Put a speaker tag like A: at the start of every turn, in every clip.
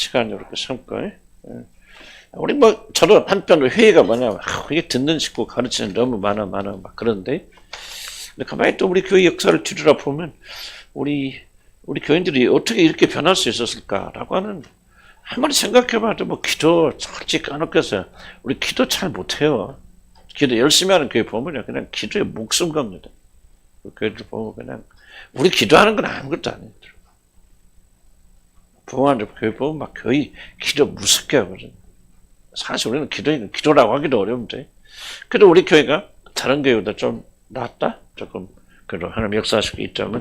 A: 시간을 이렇게 삼고, 우리 뭐, 저는 한편으로 회의가 뭐냐면, 이게 듣는 식구 가르치는 너무 많아, 막 그런데, 근데 가만히 또 우리 교회 역사를 뒤돌아보면, 우리 교인들이 어떻게 이렇게 변할 수 있었을까라고 하는, 한번 생각해봐도 뭐, 기도 솔직히 까놓고서, 우리 기도 잘 못해요. 기도 열심히 하는 교회 보면요, 그냥 기도에 목숨 겁니다. 그 교회들 보면 그냥, 우리 기도하는 건 아무것도 아니에요. 부흥하는 교회 보면 막 거의 기도 무섭게 하거든요. 사실 우리는 기도라고 하기도 어려운데. 그래도 우리 교회가 다른 교회보다 좀 낫다? 조금, 그래도 하나님 역사하시고 있다면,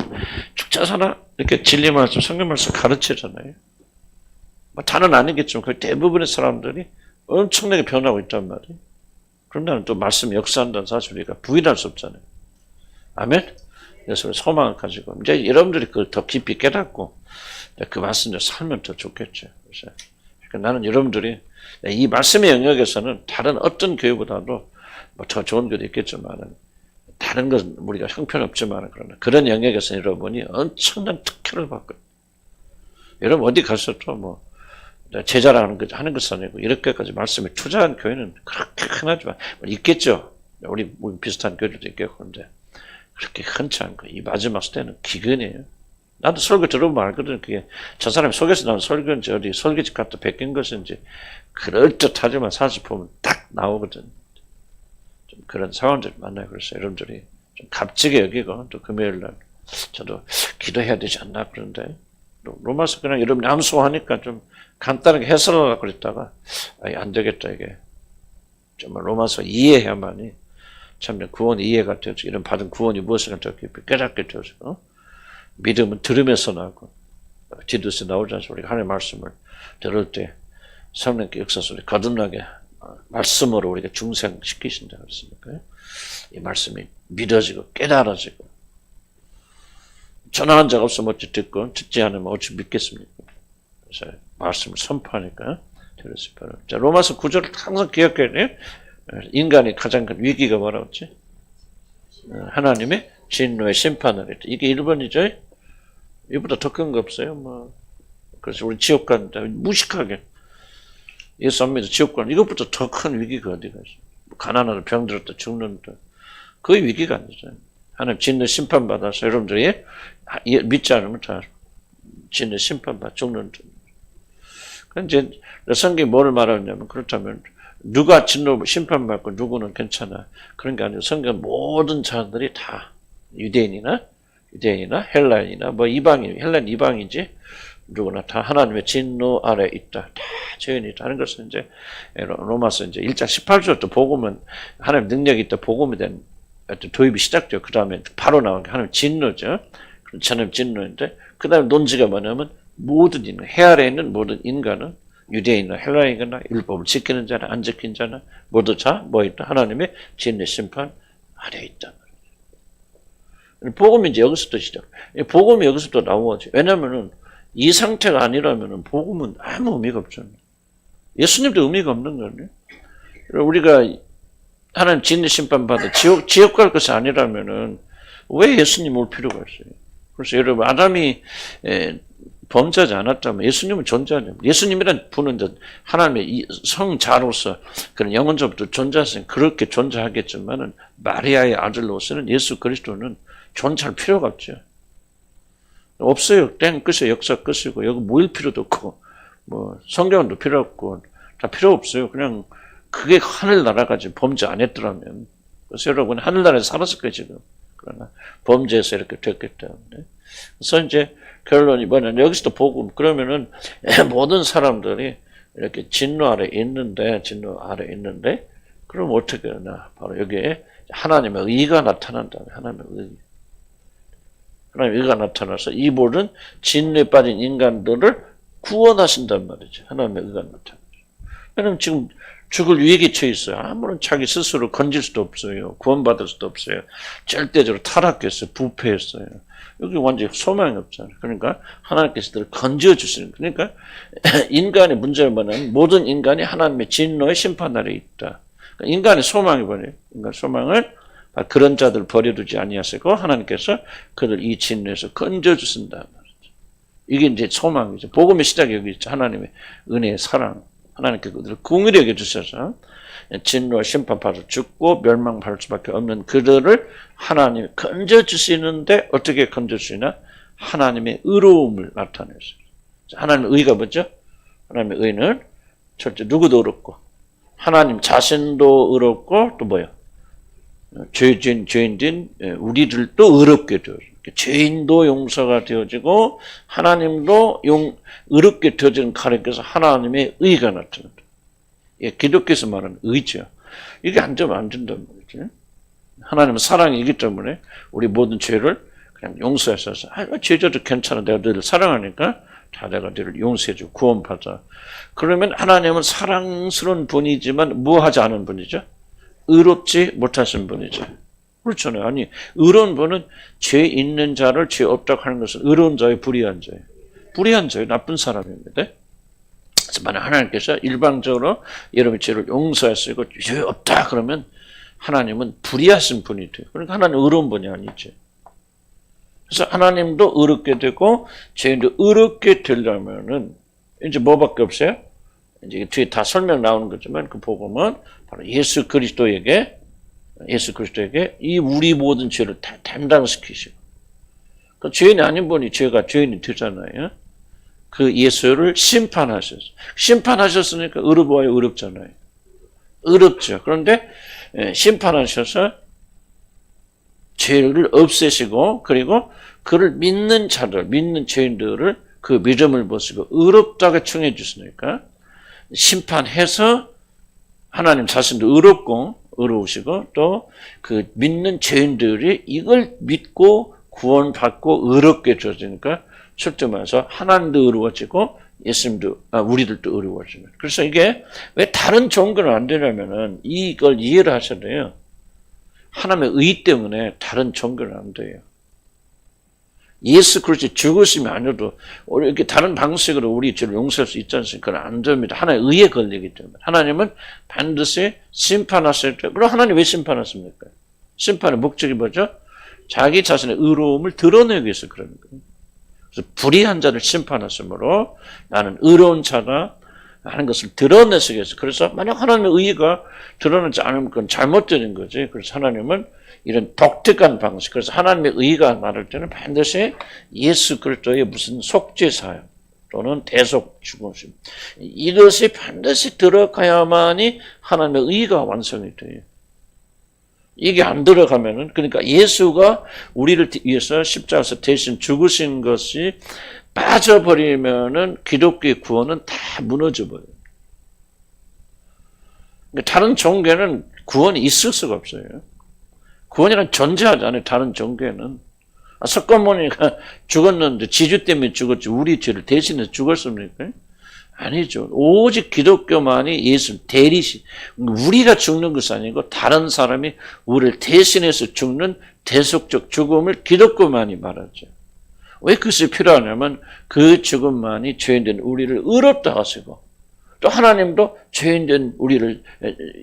A: 축자사나 이렇게 진리 말씀, 성경 말씀 가르치잖아요. 뭐 다는 아니겠지만, 거의 대부분의 사람들이 엄청나게 변하고 있단 말이에요. 그럼 나는 또 말씀 역사한다는 사실 우리가 부인할 수 없잖아요. 아멘? 그래서 소망을 가지고, 이제 여러분들이 그걸 더 깊이 깨닫고, 그 말씀을 살면 더 좋겠죠. 그래서 그러니까 나는 여러분들이 이 말씀의 영역에서는 다른 어떤 교회보다도 뭐 더 좋은 교회도 있겠지만, 다른 것은 우리가 형편없지만, 그러나 그런 영역에서 여러분이 엄청난 특혜를 받고, 여러분 어디 가서도 뭐, 제자라는 거 하는 것은 아니고, 이렇게까지 말씀에 투자한 교회는 그렇게 흔하지만, 있겠죠. 우리 비슷한 교회들도 있겠고, 그런데 그렇게 흔치 않고, 이 마지막 때는 기근이에요. 나도 설교 들어보면 알거든. 그게 저 사람이 속에서 나온 설교인지 어디 설교집 갔다 베낀 것인지 그럴듯하지만 사실 보면 딱 나오거든. 좀 그런 상황들 만나요. 그래서 여러분들이 좀 값지게 여기고 또 금요일날 저도 기도해야 되지 않나 그런데 로마서 그냥 여러분이 암송하니까 좀 간단하게 해설하려고 그랬다가 안 되겠다 이게 정말 로마서 이해해야만이 참 구원 이해가 되어서 이런 받은 구원이 무엇인가 더 깊이 깨닫게 되어서 믿음은 들으면서 나고 디도스에 나오지 않습니까? 우리가 하나님의 말씀을 들을 때 성령께 역사 속에 거듭나게 말씀으로 우리가 중생시키신다 그랬습니까? 이 말씀이 믿어지고 깨달아지고 전화한 적 없으면 어찌 듣고 듣지 않으면 어찌 믿겠습니까? 그래서 말씀을 선포하니까 들었습니다. 자, 로마서 9절을 항상 기억해야 돼요. 인간이 가장 큰 위기가 뭐라고 했지? 하나님의 진노의 심판을 했다. 이게 1번이죠? 이보다 더 큰 거 없어요. 뭐. 그래서 우리 지옥 간다. 무식하게. 예수 안 믿어 지옥 간다. 이것보다 더 큰 위기가 어디가 있어? 가난하다, 병들었다, 죽는다. 그 위기가 아니죠. 하나님 진노 심판받아서 여러분들이 믿지 않으면 다 진노 심판받아 죽는다. 이제 성경이 뭐를 말하냐면 그렇다면 누가 진노 심판받고 누구는 괜찮아. 그런 게 아니고 성경 모든 자들이 다 유대인이나 헬라인이나 뭐 이방인, 헬라인 이방인지 누구나 다 하나님의 진노 아래 있다. 다 죄인이 다른 것은 이제 로마서 이제 1장 18절 또 복음은 하나님 능력이 있다. 복음에 대한 도입이 시작돼요. 그 다음에 바로 나온 게 하나님 진노죠. 그렇지 하나님 진노인데 그 다음에 논지가 뭐냐면 모든 인간, 해 아래 있는 모든 인간은 유대인이나 헬라인이나 율법을 지키는 자나 안 지키는 자나 모두 다 뭐 있다? 하나님의 진노 심판 아래 있다. 복음이 이제 여기서부터 시작. 복음이 여기서부터 나오지. 왜냐면은 이 상태가 아니라면은 복음은 아무 의미가 없잖아요. 예수님도 의미가 없는 거예요. 우리가 하나님 진노 심판 받아 지옥 갈 것이 아니라면은 왜 예수님 올 필요가 있어요? 그래서 여러분 아담이 범죄하지 않았다면 예수님은 존재하냐? 예수님이란 분은 하나님의 성자로서 그런 영원전부터 존재하시는 그렇게 존재하겠지만은 마리아의 아들로서는 예수 그리스도는 존재할 필요가 없죠. 없어요. 땡 끝이에요. 역사 끝이고 여기 모일 필요도 없고 뭐 성경도 필요 없고 다 필요 없어요. 그냥 그게 하늘나라가 지금 범죄 안 했더라면 그래서 여러분 하늘나라에서 살았을 거예요 지금. 그러나 범죄에서 이렇게 됐기 때문에 그래서 이제 결론이 뭐냐면 여기서도 보고 그러면은 모든 사람들이 이렇게 진노 아래 있는데 그럼 어떻게 하나 바로 여기에 하나님의 의가 나타난다. 하나님의 의가 나타나서 이 모든 진노에 빠진 인간들을 구원하신단 말이죠. 하나님의 의가 나타나죠. 왜냐면 지금 죽을 위기에 처해 있어요. 아무런 자기 스스로 건질 수도 없어요. 구원받을 수도 없어요. 절대적으로 타락했어요. 부패했어요. 여기 완전히 소망이 없잖아요. 그러니까 하나님께서 그들을 건져 주시는 그러니까 인간의 문제는 뭐냐면 모든 인간이 하나님의 진노의 심판 아래 있다. 그러니까 인간의 소망이 뭐예요? 인간 소망을 그런 자들 버려두지 아니하시고 하나님께서 그들 이 진노에서 건져 주신다. 이게 이제 소망이죠. 복음의 시작이 여기 있죠. 하나님의 은혜의 사랑. 하나님께 그들을 긍휼히 여겨주셔서 진노와 심판받아 죽고 멸망받을 수밖에 없는 그들을 하나님이 건져주시는데 어떻게 건져주시나? 하나님의 의로움을 나타내셨어요. 하나님의 의가 뭐죠? 하나님의 의는 절대 누구도 의롭고 하나님 자신도 의롭고 또 뭐예요? 죄인된 우리들도 의롭게 되어요. 죄인도 용서가 되어지고 하나님도 의롭게 되어지는 가운데서 하나님의 의가 나타난다. 예, 기독교에서 말하는 의죠. 이게 안 되면 안 된단 말이죠. 하나님은 사랑이기 때문에 우리 모든 죄를 그냥 용서하셔서 죄져도 괜찮아. 내가 너를 사랑하니까 다 내가 너를 용서해주고 구원받아. 그러면 하나님은 사랑스러운 분이지만 무하지 않은 분이죠. 의롭지 못하신 분이죠. 그렇잖아요. 아니 의로운 분은 죄 있는 자를 죄 없다고 하는 것은 의로운 자의 불의한 자예요. 불의한 자예요. 나쁜 사람입니다. 그래서 만약 하나님께서 일방적으로 여러분의 죄를 용서하시고 죄 없다 그러면 하나님은 불의하신 분이 돼요. 그러니까 하나님은 의로운 분이 아니죠. 그래서 하나님도 의롭게 되고 죄인도 의롭게 되려면은 이제 뭐밖에 없어요? 이제 뒤에 다 설명 나오는 거지만 그 복음은 바로 예수 그리스도에게 이 우리 모든 죄를 다 담당시키시고 그 죄인이 아닌 분이 죄인이 되잖아요. 그 예수를 심판하셨어요. 심판하셨으니까 의롭아요, 의롭잖아요. 의롭죠. 그런데 심판하셔서 죄를 없애시고 그리고 그를 믿는 자들, 믿는 죄인들을 그 믿음을 보시고 의롭다고 청해 주시니까 심판해서 하나님 자신도 의로우시고 또 그 믿는 죄인들이 이걸 믿고 구원받고 의롭게 되어지니까 출점해서 하나님도 의로워지고 예수님도 우리들도 의로워지는. 그래서 이게 왜 다른 종교는 안 되냐면은 이걸 이해를 하셔야 돼요. 하나님의 의 때문에 다른 종교는 안 돼요. 예수 그리스도 죽으심이 아니어도 이렇게 다른 방식으로 우리 죄를 용서할 수 있지 않습니까? 그건 안 됩니다. 하나의 의에 걸리기 때문에. 하나님은 반드시 심판하실 때, 그럼 하나님 왜 심판하십니까? 심판의 목적이 뭐죠? 자기 자신의 의로움을 드러내기 위해서 그러는 거예요. 그래서 불의한 자를 심판하시므로 나는 의로운 자다 하는 것을 드러내기 위해서. 그래서 만약 하나님의 의가 드러나지 않으면 그건 잘못되는 거지. 그래서 하나님은 이런 독특한 방식. 그래서 하나님의 의가 말할 때는 반드시 예수 그리스도의 무슨 속죄 사역 또는 대속 죽으심 이것이 반드시 들어가야만이 하나님의 의가 완성이 돼요. 이게 안 들어가면은 그러니까 예수가 우리를 위해서 십자가에서 대신 죽으신 것이 빠져버리면은 기독교의 구원은 다 무너져 버려요. 다른 종교는 구원이 있을 수가 없어요. 구원이란 존재하지 않아요. 다른 종교에는. 석가모니가 죽었는데 지주 때문에 죽었지 우리 죄를 대신해서 죽었습니까? 아니죠. 오직 기독교만이 예수 대리시. 우리가 죽는 것이 아니고 다른 사람이 우리를 대신해서 죽는 대속적 죽음을 기독교만이 말하죠. 왜 그것이 필요하냐면 그 죽음만이 죄인된 우리를 의롭다 하시고 또 하나님도 죄인된 우리를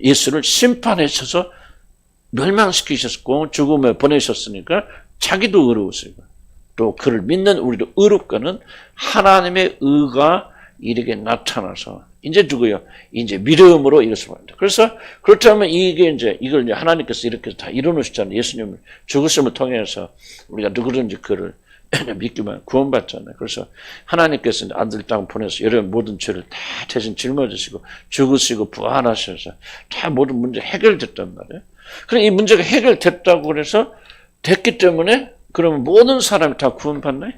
A: 예수를 심판하셔서 멸망시키셨고 죽음에 보내셨으니까 자기도 의로우시고 또 그를 믿는 우리도 의롭고는 하나님의 의가 이렇게 나타나서 이제 누구요? 이제 믿음으로 이것을 합니다. 그래서 그렇다면 이걸 이제 하나님께서 이렇게 다 이뤄놓으셨잖아요. 예수님을 죽으심을 통해서 우리가 누구든지 그를 믿기만 구원받잖아요. 그래서 하나님께서 아들 땅 보내서 여러분 모든 죄를 다 대신 짊어지시고 죽으시고 부활하셔서 다 모든 문제 해결됐단 말이에요. 그럼 이 문제가 해결됐다고 그래서 됐기 때문에 그러면 모든 사람이 다 구원받나요?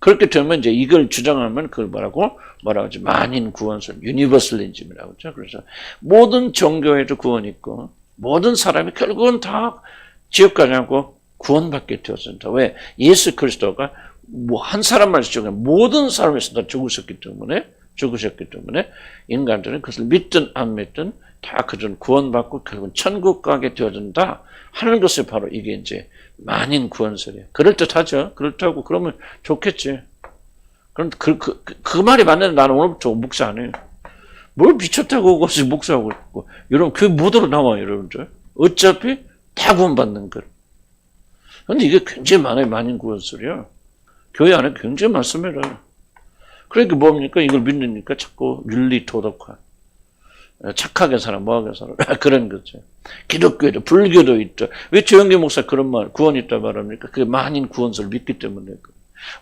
A: 그렇게 되면 이제 이걸 주장하면 그걸 뭐라고 하지? 만인 구원설, 유니버설리즘이라고 하죠. 그래서 모든 종교에도 구원이 있고 모든 사람이 결국은 다 지옥 가지 않고 구원받게 되었습니다. 왜? 예수 그리스도가 뭐 한 사람만 죽에 모든 사람에서 다 죽으셨기 때문에 인간들은 그것을 믿든 안 믿든 다 그들은 구원받고 결국은 천국 가게 되어진다 하는 것이 바로 이게 이제 만인 구원설이에요. 그럴듯하죠. 그렇다고 그러면 좋겠지. 그럼 그 말이 맞는데 나는 오늘부터 목사 안 해요. 뭘 미쳤다고 그것이 목사하고 있고. 여러분 교회 무도로 나와요, 여러분들. 어차피 다 구원받는 것. 근데 이게 굉장히 많아요, 만인 구원설이요. 교회 안에 굉장히 많습니다. 그러니까 뭡니까? 이걸 믿으니까 자꾸 윤리 도덕화. 착하게 살아, 뭐하게 살아. 그런 거죠. 기독교에도, 불교도 있죠. 왜 조영기 목사 그런 말, 구원 있다 말합니까? 그게 만인 구원설을 믿기 때문에.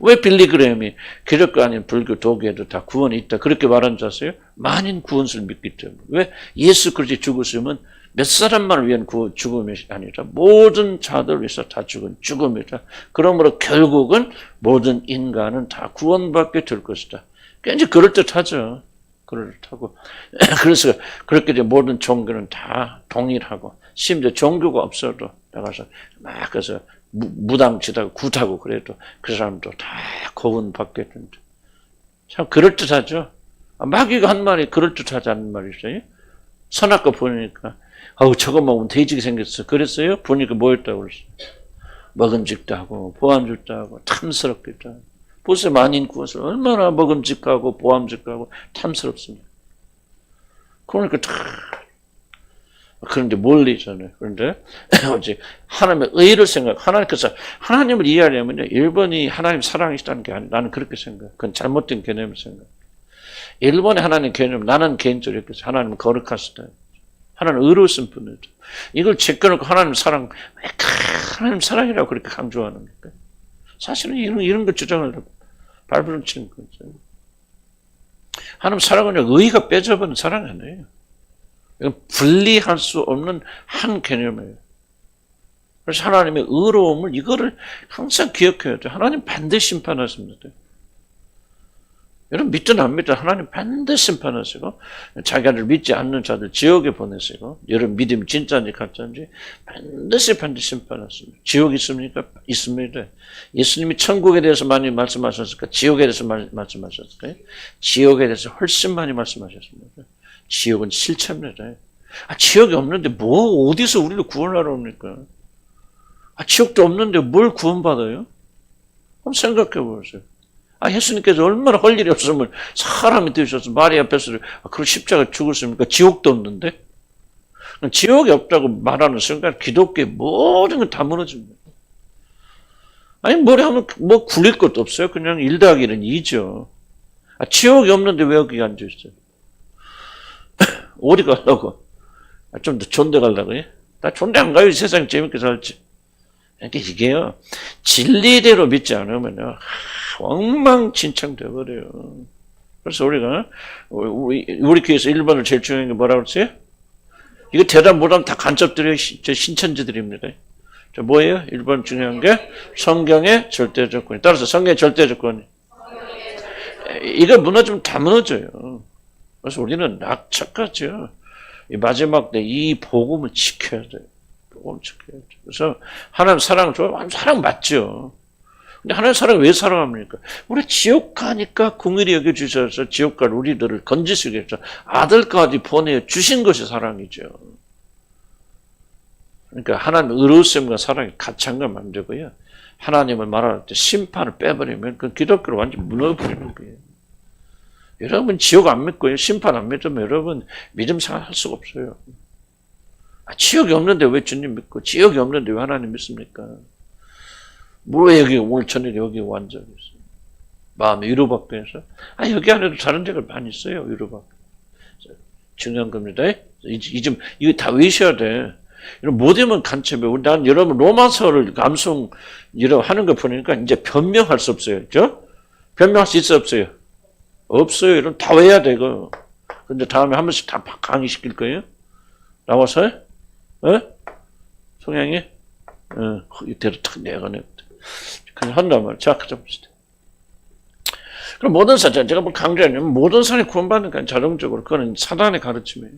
A: 왜 빌리그램이 기독교 아닌 불교, 도교에도 다 구원이 있다. 그렇게 말한 줄 아세요? 만인 구원설을 믿기 때문에. 왜? 예수 그리스도 죽으시면 몇 사람만을 위한 죽음이 아니라 모든 자들을 위해서 다 죽은 죽음이다. 그러므로 결국은 모든 인간은 다 구원받게 될 것이다. 굉장히 그럴듯하죠. 그럴듯하고. 그래서 그렇게 이제 모든 종교는 다 동일하고, 심지어 종교가 없어도 나가서 막 그래서 무당치다고 굿하고 그래도 그 사람도 다 구원받게 된다. 참 그럴듯하죠. 마귀가 한 말이 그럴듯하지 않은 말이 있어요. 선악과 보니까 저거 먹으면 돼지가 생겼어. 그랬어요? 보니까 뭐였다고 그랬어요? 먹음직도 하고 보암직도 하고 탐스럽기도 하고. 보세요. 만인 구원설 얼마나 먹음직하고 보암직하고 탐스럽습니다. 그러니까 다 그런데 멀리잖아요. 그런데 오직 하나님의 의를 하나님께서 하나님을 이해하려면요, 1번이 하나님 사랑이시다는 게 아니라 나는 그렇게 생각해. 그건 잘못된 개념을 생각해. 1번의 하나님 개념, 나는 개인적으로 이렇게 하나님은 거룩하시다. 하나님 의로우신 분이죠. 이걸 제껴놓고 하나님 사랑이라고 그렇게 강조하는 겁니까? 사실은 이런 거 주장을 발부를 치는 거죠. 하나님 사랑은 의가 빼져버린 사랑 아니에요. 이건 분리할 수 없는 한 개념이에요. 그래서 하나님의 의로움을 이거를 항상 기억해야 돼요. 하나님 반드시 심판하십니다. 여러분 믿든 안 믿든 하나님 반드시 심판하시고 자기를 믿지 않는 자들 지옥에 보내시고 여러분 믿음이 진짜인지 가짜인지 반드시 심판하십니다. 지옥 있습니까? 있습니다. 예수님이 천국에 대해서 많이 말씀하셨을까? 지옥에 대해서 말씀하셨을까요? 지옥에 대해서 훨씬 많이 말씀하셨습니다. 지옥은 실체입니다. 지옥이 없는데 어디서 우리를 구원하러 옵니까? 지옥도 없는데 뭘 구원받아요? 한번 생각해 보세요. 예수님께서 얼마나 할 일이 없으면 사람이 되셔서 마리아 뱃속에 그런 십자가 죽으십니까? 지옥도 없는데? 지옥이 없다고 말하는 순간 기독교의 모든 건 다 무너집니다. 뭘 하면 굴릴 것도 없어요. 그냥 1 더하기 1은 2죠. 지옥이 없는데 왜 여기 앉아있어요? 어디 가려고? 좀 더 존대 가려고요? 나 존대 안 가요. 세상 재밌게 살지. 그러니까 이게요, 진리대로 믿지 않으면요, 엉망진창 되어버려요. 그래서 우리가, 우리 교회에서 1번을 제일 중요한 게 뭐라고 그랬어요? 이거 대답 못하면 다 간첩들이, 신천지들입니다. 뭐예요? 1번 중요한 게 성경의 절대적 권위. 따라서 성경의 절대적 권위. 이거 무너지면 다 무너져요. 그래서 우리는 낙착하죠. 이 마지막 때 이 복음을 지켜야 돼요. 복음을 지켜야 돼요. 그래서 하나님 사랑을 좋아하면 사랑 맞죠. 근데 하나님 사랑을 왜 사랑합니까? 우리 지옥 가니까 긍휼히 여겨주셔서 지옥 갈 우리들을 건지시기 위해서 아들까지 보내주신 것이 사랑이죠. 그러니까 하나님 의로우심과 사랑이 같이 한 건 만들고요. 하나님을 말할 때 심판을 빼버리면 그 기독교를 완전히 무너버리는 거예요. 여러분 지옥 안 믿고요. 심판 안 믿으면 여러분 믿음 생활할 수가 없어요. 지옥이 없는데 왜 주님 믿고 지옥이 없는데 왜 하나님 믿습니까? 왜 여기 오늘 저녁에 여기 완전 있어요? 마음이 위로받기 위해서? 여기 안에도 다른 데가 많이 있어요. 위로받기. 중요한 겁니다. 이거 다 외우셔야 돼. 못하면 간첩이에요. 난 여러분 로마서를 감성 여러분 하는 거 보니까 이제 변명할 수 없어요. 그죠? 변명할 수 있어 없어요? 없어요. 이런 다 외워야 돼, 이거. 근데 다음에 한 번씩 다 강의시킬 거예요? 나와서요? 성향이? 이대로 탁 내가네. 그냥 한단 말이야. 자, 그자 봅시다. 그럼 모든 사람, 제가 뭐 강조하냐면, 모든 사람이 구원받는 자동적으로, 그거는 사단의 가르침이에요.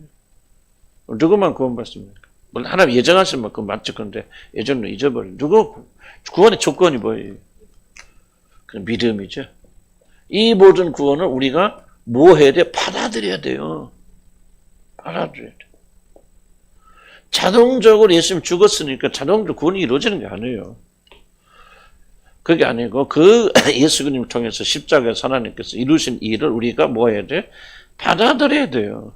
A: 누구만 구원받습니까? 물론 하나님 예정하신 만큼 맞죠. 그런데 예정을 잊어버려요. 구원의 조건이 뭐예요? 그 믿음이죠. 이 모든 구원을 우리가 뭐 해야 돼? 받아들여야 돼요. 받아들여야 돼. 자동적으로 예수님 죽었으니까 자동적으로 구원이 이루어지는 게 아니에요. 그게 아니고 그 예수 그님을 통해서 십자가에서 하나님께서 이루신 일을 우리가 뭐 해야 돼? 받아들여야 돼요.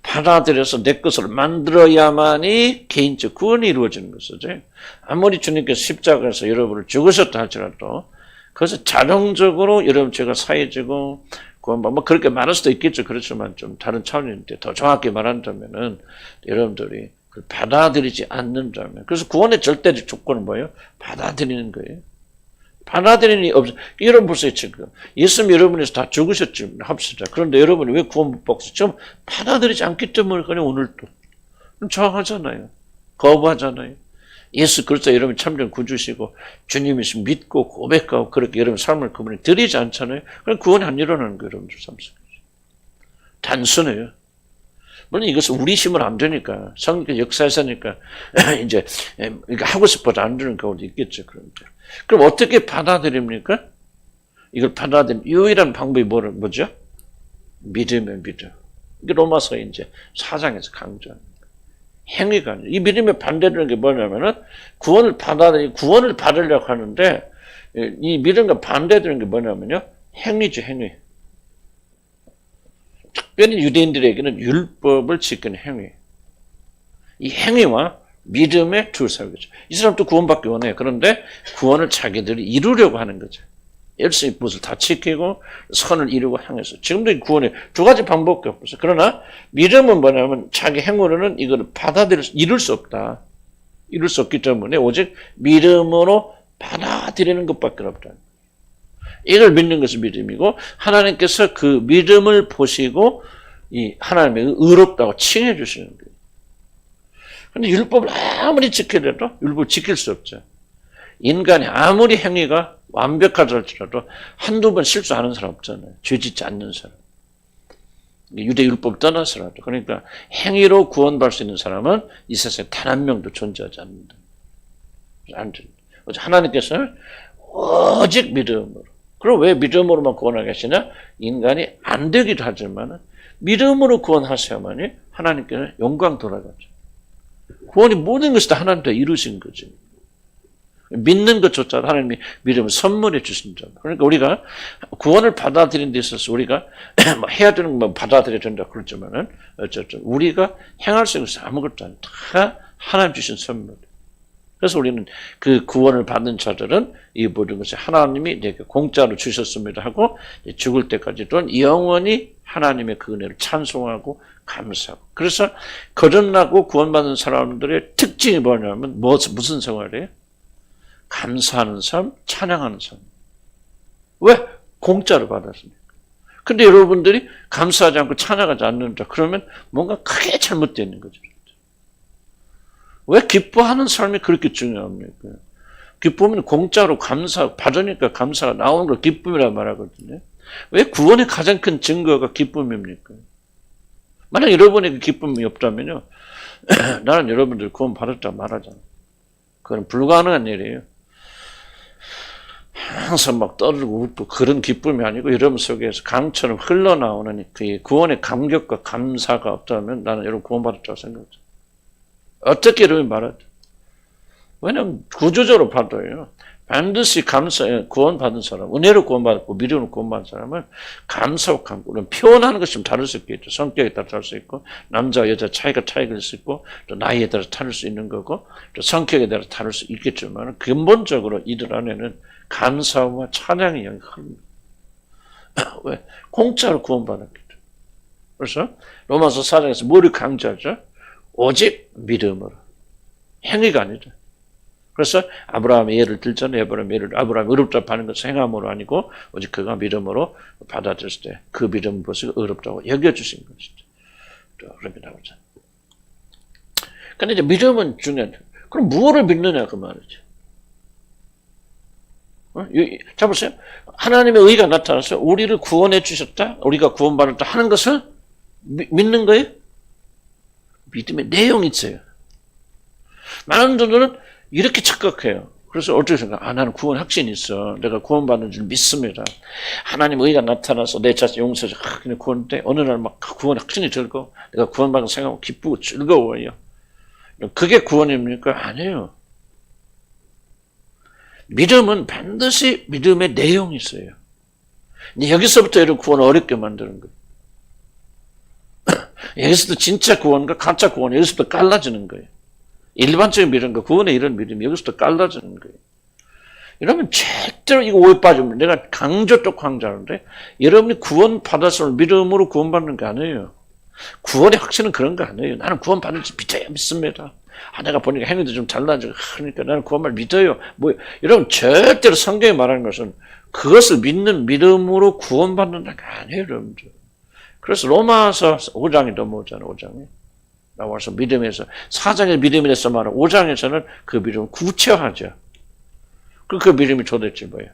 A: 받아들여서 내 것을 만들어야만이 개인적 구원이 이루어지는 것이죠. 아무리 주님께서 십자가에서 여러분을 죽으셨다 할지라도 그래서 자동적으로 여러분 제가 사회지고 구원받 뭐 그렇게 말할 수도 있겠죠. 그렇지만 좀 다른 차원인데 더 정확히 말한다면은 여러분들이 그걸 받아들이지 않는다면 그래서 구원의 절대적 조건은 뭐예요? 받아들이는 거예요. 받아들이는 없어. 여러분 보세요 지금 예수님 여러분에서 다 죽으셨지 합시다. 그런데 여러분이 왜 구원 못 받고 좀 받아들이지 않기 때문에 그냥 오늘도 저항하잖아요. 거부하잖아요. 예수 그리스도 여러분 참된 구주시고 주님이시 믿고 고백하고 그렇게 여러분 삶을 그분이 드리지 않잖아요. 그럼 구원이 안 일어나는 거예요. 여러분들 삶 속에서. 단순해요. 물론 이것은 우리 힘은 안 되니까 성경 역사에서니까 이제 하고 싶어도 안 되는 경우도 있겠죠. 그런데 그럼 어떻게 받아들입니까? 이걸 받아들이는 유일한 방법이 뭐죠? 믿음의 믿음. 이게 로마서 이제 4장에서 강조합니다. 행위가 아니에요. 이 믿음의 반대되는 게 뭐냐면은 구원을 받으려고 하는데 이 믿음과 반대되는 게 뭐냐면요. 행위죠, 행위. 특별히 유대인들에게는 율법을 지키는 행위. 이 행위와 믿음의 두 사람이죠. 이 사람도 구원받기 원해요. 그런데 구원을 자기들이 이루려고 하는 거죠. 열심히 무엇을 다 지키고 선을 이루고 향해서. 지금도 이 구원에 두 가지 방법밖에 없어요. 그러나 믿음은 뭐냐면 자기 행위로는 이걸 이룰 수 없다. 이룰 수 없기 때문에 오직 믿음으로 받아들이는 것밖에 없다. 이걸 믿는 것이 믿음이고 하나님께서 그 믿음을 보시고 이 하나님의 의롭다고 칭해 주시는 거예요. 그런데 율법을 아무리 지키려도 율법을 지킬 수 없죠. 인간이 아무리 행위가 완벽하다 할지라도 한두 번 실수하는 사람 없잖아요. 죄 짓지 않는 사람. 유대 율법 떠나서라도. 그러니까 행위로 구원받을 수 있는 사람은 이 세상에 단 한 명도 존재하지 않는다. 하나님께서는 오직 믿음으로. 그럼 왜 믿음으로만 구원하게 하시냐? 인간이 안 되기도 하지만 믿음으로 구원하셔야만이 하나님께는 영광 돌아가죠. 구원이 모든 것이 다 하나님께 이루신 거죠. 믿는 것조차 하나님이 믿음을 선물해 주신다. 그러니까 우리가 구원을 받아들이는 데 있어서 우리가 뭐 해야 되는 건 받아들여야 된다 그렇지만은 어쨌든 우리가 행할 수 있는 것이 아무것도 아니다. 다 하나님 주신 선물. 그래서 우리는 그 구원을 받는 자들은 이 모든 것이 하나님이 내게 공짜로 주셨습니다 하고 죽을 때까지도 영원히 하나님의 그 은혜를 찬송하고 감사하고. 그래서 거듭나고 구원받는 사람들의 특징이 뭐냐면 무슨 생활이에요? 감사하는 삶, 찬양하는 삶. 왜? 공짜로 받았습니까? 근데 여러분들이 감사하지 않고 찬양하지 않는다. 그러면 뭔가 크게 잘못되어 있는 거죠. 왜 기뻐하는 삶이 그렇게 중요합니까? 기쁨은 공짜로 받으니까 감사가 나오는 걸 기쁨이라고 말하거든요. 왜 구원의 가장 큰 증거가 기쁨입니까? 만약 여러분에게 기쁨이 없다면요. 나는 여러분들 구원 받았다고 말하잖아. 그건 불가능한 일이에요. 항상 막 떠들고 웃고 그런 기쁨이 아니고 여러분 속에서 강처럼 흘러나오는 그 구원의 감격과 감사가 없다면 나는 여러분 구원받았다고 생각하죠. 어떻게 여러분이 말하죠? 왜냐하면 구조적으로 봐도요. 반드시 구원받은 사람, 은혜로 구원받고 믿음으로 구원받은 사람은 감사와 감격을 표현하는 것이 좀 다를 수 있겠죠. 성격에 따라 다를 수 있고 남자와 여자 차이가 있을 수 있고 또 나이에 따라 다를 수 있는 거고 또 성격에 따라 다를 수 있겠지만 근본적으로 이들 안에는 감사와 찬양의 영이 흐릅니다. 왜? 공짜로 구원받았기 때문에. 그래서 로마서 4장에서 뭐를 강조하죠? 오직 믿음으로. 행위가 아니다. 그래서 아브라함의 예를 들잖아요. 아브라함이 의롭다 하는 것은 행함으로 아니고 오직 그가 믿음으로 받아들였을 때 그 믿음 것을 의롭다고 여겨주신 것이죠. 또 그렇게 나오죠. 근데 이제 믿음은 중요하죠. 그럼 무엇을 믿느냐 그 말이죠. 자 보세요. 하나님의 의가 나타나서 우리를 구원해 주셨다. 우리가 구원받았다 하는 것을 믿는 거예요. 믿음의 내용이 있어요. 많은 분들은 이렇게 착각해요. 그래서 어떻게 생각해? 나는 구원 확신이 있어. 내가 구원받는 줄 믿습니다. 하나님 의가 나타나서 내 자신 용서해서 그냥 구원돼. 어느 날 막 구원 확신이 들고 내가 구원받는 생각하고 기쁘고 즐거워요. 그게 구원입니까? 아니에요. 믿음은 반드시 믿음의 내용이 있어요. 여기서부터 여러분 구원을 어렵게 만드는 거예요. 여기서부터 진짜 구원과 가짜 구원 여기서부터 갈라지는 거예요. 일반적인 믿음과 구원의 이런 믿음이 여기서부터 갈라지는 거예요. 여러분 절대로 이거 오해 빠지면 내가 강조 또 강조하는데 여러분이 구원 받았을 믿음으로 구원받는 게 아니에요. 구원의 확신은 그런 거 아니에요. 나는 구원 받는지 믿어야 믿습니다. 내가 보니까 행위도 좀 달라지고 그러니까 나는 구원을 믿어요. 여러분 절대로 성경이 말하는 것은 그것을 믿는 믿음으로 구원받는다는 게 아니에요, 여러분들. 그래서 로마서 5장이 넘어오잖아요, 5장이. 나와서 믿음에서 4장의 믿음이라서 말하는 5장에서는 그 믿음을 구체화하죠. 그 믿음이 도대체 뭐예요?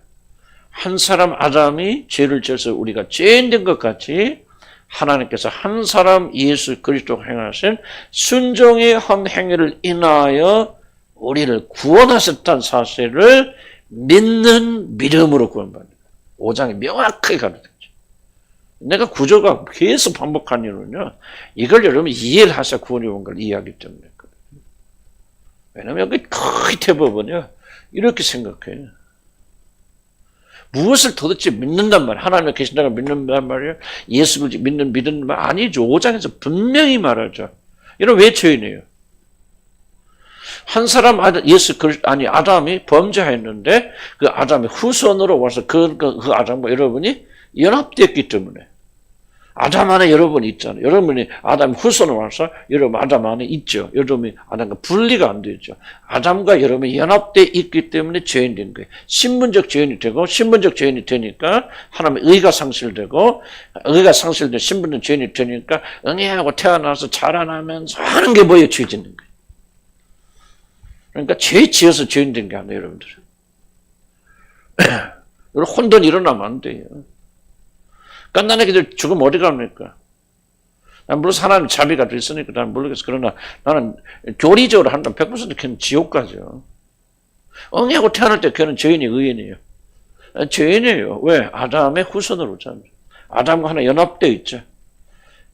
A: 한 사람 아담이 죄를 지어서 우리가 죄인된 것 같이 하나님께서 한 사람 예수 그리스도 행하신 순종의 한 행위를 인하여 우리를 구원하셨다는 사실을 믿는 믿음으로 구원받는 거예요. 5장이 명확하게 가르쳐요. 내가 구조가 계속 반복한 이유는요. 이걸 여러분 이해를 하셔야 구원이 온 걸 이해하기 때문에. 왜냐하면 여기 거의 대부분이요. 이렇게 생각해요. 무엇을 도대체 믿는단 말이에요? 하나님이 계신다고 믿는단 말이에요? 예수를 믿는 말 아니죠. 5장에서 분명히 말하죠. 여러분 왜 죄인이에요? 한 사람 아담이 범죄했는데 그 아담의 후손으로 와서 그 아담과 여러분이 연합됐기 때문에 아담 안에 여러분이 있잖아요. 여러분이 아담 후손으로 와서 여러분 아담 안에 있죠. 여러분이 아담과 분리가 안 되죠. 아담과 여러분이 연합되어 있기 때문에 죄인 된 거예요. 신분적 죄인이 되고 신분적 죄인이 되니까 하나님의 의가 상실되고 의가 상실된 신분적 죄인이 되니까 응애하고 태어나서 자라나면서 하는 게 뭐예요? 죄 짓는 거예요. 그러니까 죄 지어서 죄인 된 게 아니에요, 여러분들은. 여러분 혼돈 일어나면 안 돼요. 깐난애기들 죽으면 어디 갑니까? 난 물론 하나님 자비가 있으니까 난 모르겠어. 그러나 나는 교리적으로 한다면 100% 걔는 지옥 가죠. 응애하고 태어날 때 걔는 죄인이 의인이에요. 죄인이에요. 왜? 아담의 후손으로 오잖아요. 아담과 하나 연합되어 있죠.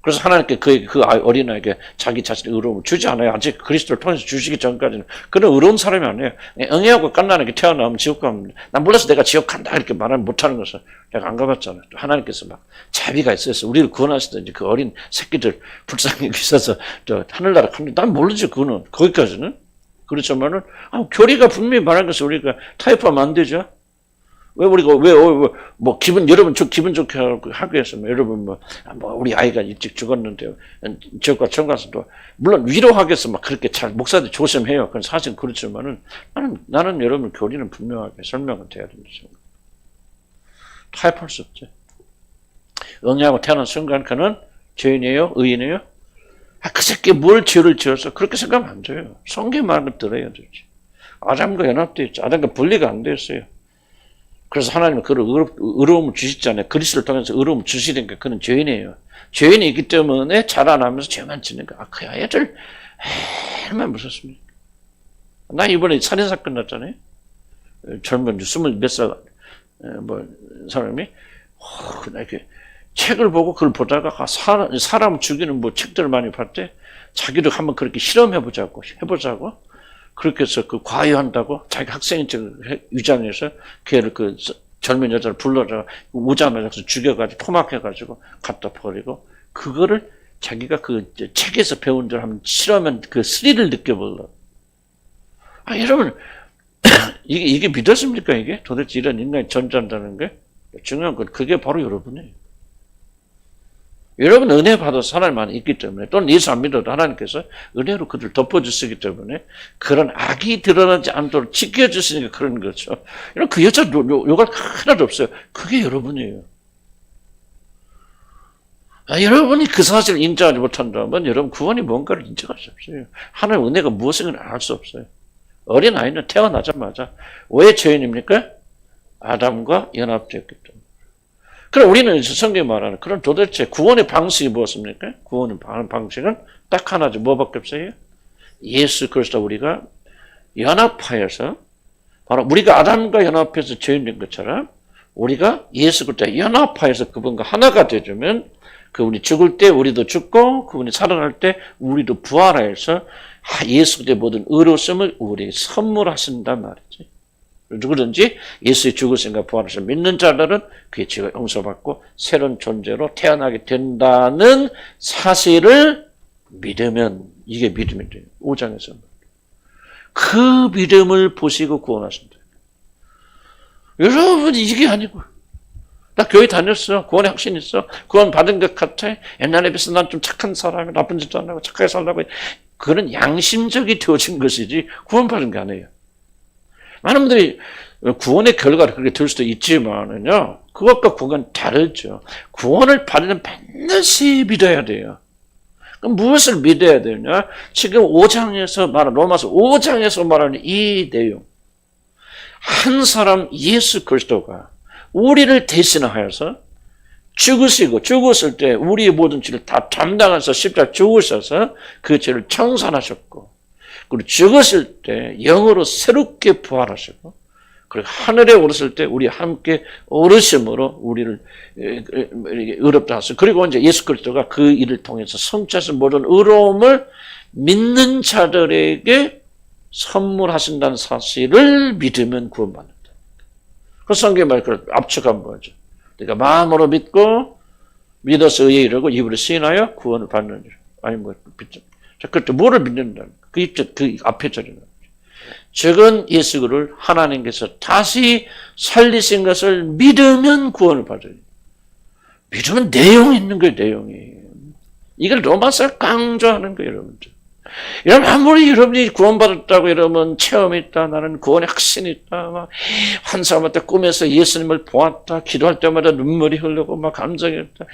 A: 그래서 하나님께 그 어린아이에게 자기 자신의 의로움을 주지 않아요. 아직 그리스도를 통해서 주시기 전까지는. 그런 의로운 사람이 아니에요. 응애하고 깐난하게 태어나면 지옥 갑니다. 난 몰라서 내가 지옥 간다 이렇게 말하면 못하는 것은 내가 안 가봤잖아요. 또 하나님께서 막 자비가 있어서 우리를 구원하시든지 그 어린 새끼들 불쌍히 있어서 하늘나라 갑니다. 난 모르지 그거는. 거기까지는. 그렇지만은 교리가 분명히 말한 것을 우리가 타협하면 안 되죠. 왜 우리가 여러분 기분 좋게 하기 위해서 여러분 우리 아이가 일찍 죽었는데 지옥과 천국 가서도 물론 위로하기 위해서 막 그렇게 잘 목사들 조심해요. 그건 사실 그렇지만은 나는 여러분 교리는 분명하게 설명은 돼야 된다 생각. 타협할 수 없죠. 응애하고 태어난 순간 그는 죄인이에요, 의인이에요. 그 새끼 뭘 죄를 지어서 그렇게 생각하면 안 돼요. 성경 말하는 거 들어야 되지. 아담과 연합되어 있죠. 아담과 분리가 안 됐어요. 그래서 하나님은 그를 의로움을 주시잖아요. 그리스도를 통해서 의로움을 주시니까 그는 죄인이에요. 죄인이 있기 때문에 자라나면서 죄만 지니까 그 애들 얼마나 무섭습니까? 나 이번에 살인사건 났잖아요. 젊은 20몇 살 사람이 이렇게 책을 보고 그걸 보다가 사람 죽이는 책들을 많이 봤대. 자기도 한번 그렇게 해보자고 그렇게 해서 과외한다고 자기 학생인척 위장해서 걔를 젊은 여자를 불러서 오자마자 죽여가지고 토막해가지고 갖다 버리고 그거를 자기가 책에서 배운 줄 한번 실험하면 스릴을 느껴보려고. 여러분 이게 믿었습니까 이게? 도대체 이런 인간이 존재한다는 게? 중요한 건 그게 바로 여러분이에요. 여러분 은혜 받아서 하나님 안에 있기 때문에 또는 예수 안 믿어도 하나님께서 은혜로 그들을 덮어주시기 때문에 그런 악이 드러나지 않도록 지켜주시니까 그런 거죠. 여러분 그 여자 욕할 하나도 없어요. 그게 여러분이에요. 여러분이 그 사실을 인정하지 못한다면 여러분 구원이 뭔가를 인정할 수 없어요. 하나님의 은혜가 무엇인가를 알 수 없어요. 어린아이는 태어나자마자 왜 죄인입니까? 아담과 연합되었기 때문에. 그럼 우리는 성경이 말하는 그런 도대체 구원의 방식이 무엇입니까? 구원의 방식은 딱 하나죠. 뭐밖에 없어요? 예수 그리스도 우리가 연합하여서 바로 우리가 아담과 연합해서 죄인된 것처럼 우리가 예수 그리스도 연합하여서 그분과 하나가 되주면 그분이 죽을 때 우리도 죽고 그분이 살아날 때 우리도 부활하여서 예수 그리스도의 모든 의로움을 우리에게 선물하신단 말이지. 누구든지 예수의 죽으심과 부활하심을 믿는 자들은 그의 죄가 용서받고 새로운 존재로 태어나게 된다는 사실을 믿으면 이게 믿음이 돼요. 5장에서 그 믿음을 보시고 구원하신다. 여러분, 이게 아니고. 나 교회 다녔어. 구원의 확신 있어. 구원 받은 것 같아. 옛날에 비해서 난 좀 착한 사람이 나쁜 짓도 안 하고 착하게 살라고. 그건 양심적이 되어진 것이지 구원 받은 게 아니에요. 많은 분들이 구원의 결과를 그렇게 들 수도 있지만은요, 그것과 구원은 다르죠. 구원을 받으면 반드시 믿어야 돼요. 그럼 무엇을 믿어야 되냐? 지금 5장에서 말하는, 로마서 5장에서 말하는 이 내용. 한 사람 예수 그리스도가 우리를 대신하여서 죽으시고, 죽었을 때 우리의 모든 죄를 다 담당해서 십자가에 죽으셔서 그 죄를 청산하셨고, 그리고 죽었을 때 영으로 새롭게 부활하시고, 그리고 하늘에 오르실 때 우리 함께 오르심으로 우리를 의롭다 하시고, 그리고 이제 예수 그리스도가 그 일을 통해서 성취하신 모든 의로움을 믿는 자들에게 선물하신다는 사실을 믿으면 구원받는다. 그 성경의 말, 그 압축한 거죠. 그러니까 마음으로 믿고, 믿어서 의에 이르고, 입으로 시인하여 구원을 받느니라. 아니, 뭐, 자, 그때 뭐를 믿는다는 거예요? 그 앞에 절이는 거죠. 즉은 예수를 하나님께서 다시 살리신 것을 믿으면 구원을 받아요. 믿으면 내용이 있는 거예요, 내용이. 이걸 로마서 강조하는 거예요, 여러분들. 여러분, 아무리 여러분이 구원받았다고 이러면 체험이 있다, 나는 구원의 확신이 있다, 막 환상마다 꿈에서 예수님을 보았다, 기도할 때마다 눈물이 흐르고 막 감정이 있다,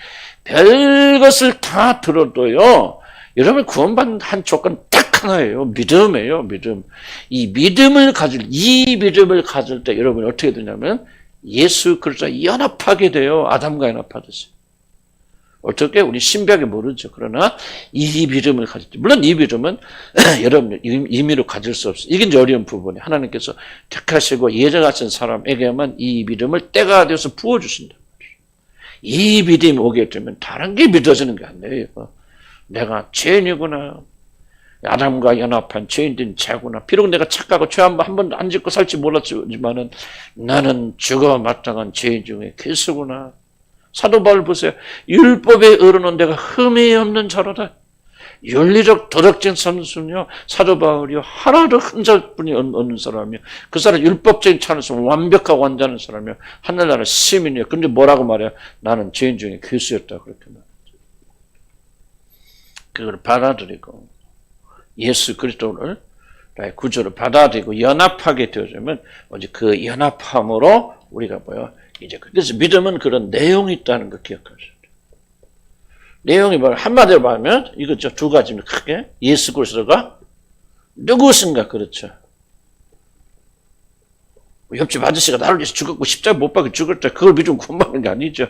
A: 별것을 다 들어도요, 여러분 구원받는 한 조건 딱 하나예요. 믿음이에요, 믿음. 이 믿음을 가질 때 여러분이 어떻게 되냐면 예수 그리스도와 연합하게 돼요. 아담과 연합하듯이. 어떻게? 우리 신비하게 모르죠. 그러나 이 믿음을 가질 때, 물론 이 믿음은 여러분 임의로 가질 수 없어요. 이게 이제 어려운 부분이 하나님께서 택하시고 예정하신 사람에게만 이 믿음을 때가 되어서 부어주신다. 이 믿음이 오게 되면 다른 게 믿어지는 게 아니에요. 내가 죄인이구나. 아담과 연합한 죄인된 자구나. 비록 내가 착하고 죄 한 번도 안 짓고 살지 몰랐지만은 나는 죽어 마땅한 죄인 중에 괴수구나. 사도 바울 보세요. 율법에 의로는 내가 흠이 없는 자로다. 윤리적 도덕적인 선수는요, 사도 바울이요, 하나도 흔적뿐이 없는 사람이요. 그 사람 율법적인 차원에서 완벽하고 완전한 사람이요. 하늘나라 시민이요. 근데 뭐라고 말해요? 나는 죄인 중에 괴수였다. 그렇게 말해요. 그걸 받아들이고, 예수 그리스도를 나의 구주를 받아들이고 연합하게 되어지면, 이제 그 연합함으로 우리가 뭐요? 이제 그래서 믿음은 그런 내용이 있다는 거 기억하셔야 돼요. 내용이 뭐 한마디로 말하면 이거 두 가지입니다. 크게 예수 그리스도가 누구신가, 그렇죠. 옆집 아저씨가 나를 위해서 죽었고 십자가 못 박혀 죽었다, 그걸 믿으면 구원받는 게 아니죠.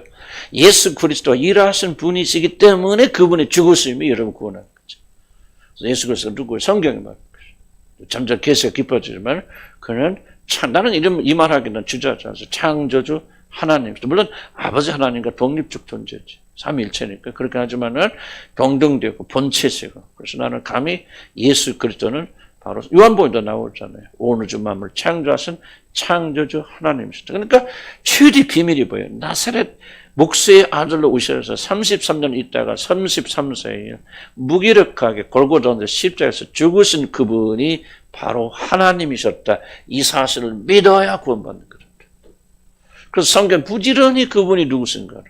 A: 예수 그리스도가 일하신 분이시기 때문에 그분의 죽으심이 여러분 구원하는 거죠. 그래서 예수 그리스도가 누구예요? 성경이 말하는 거죠. 점점 계시가 깊어지지만 그는 나는 이 말하기는 주저하지 않아서 창조주 하나님, 물론 아버지 하나님과 독립적 존재지, 삼위일체니까 그렇게 하지만은 동등되고 본체시고, 그래서 나는 감히 예수 그리스도는 바로 요한복음에도 나오잖아요. 온 우주 만물 창조하신 창조주 하나님이시다. 그러니까 최대 비밀이 뭐예요? 나사렛 목수의 아들로 오셔서 33년 있다가 33세에 무기력하게 골고다운데 십자가에서 죽으신 그분이 바로 하나님이셨다. 이 사실을 믿어야 구원받는 거죠. 그래서 성경 부지런히 그분이 누구신가를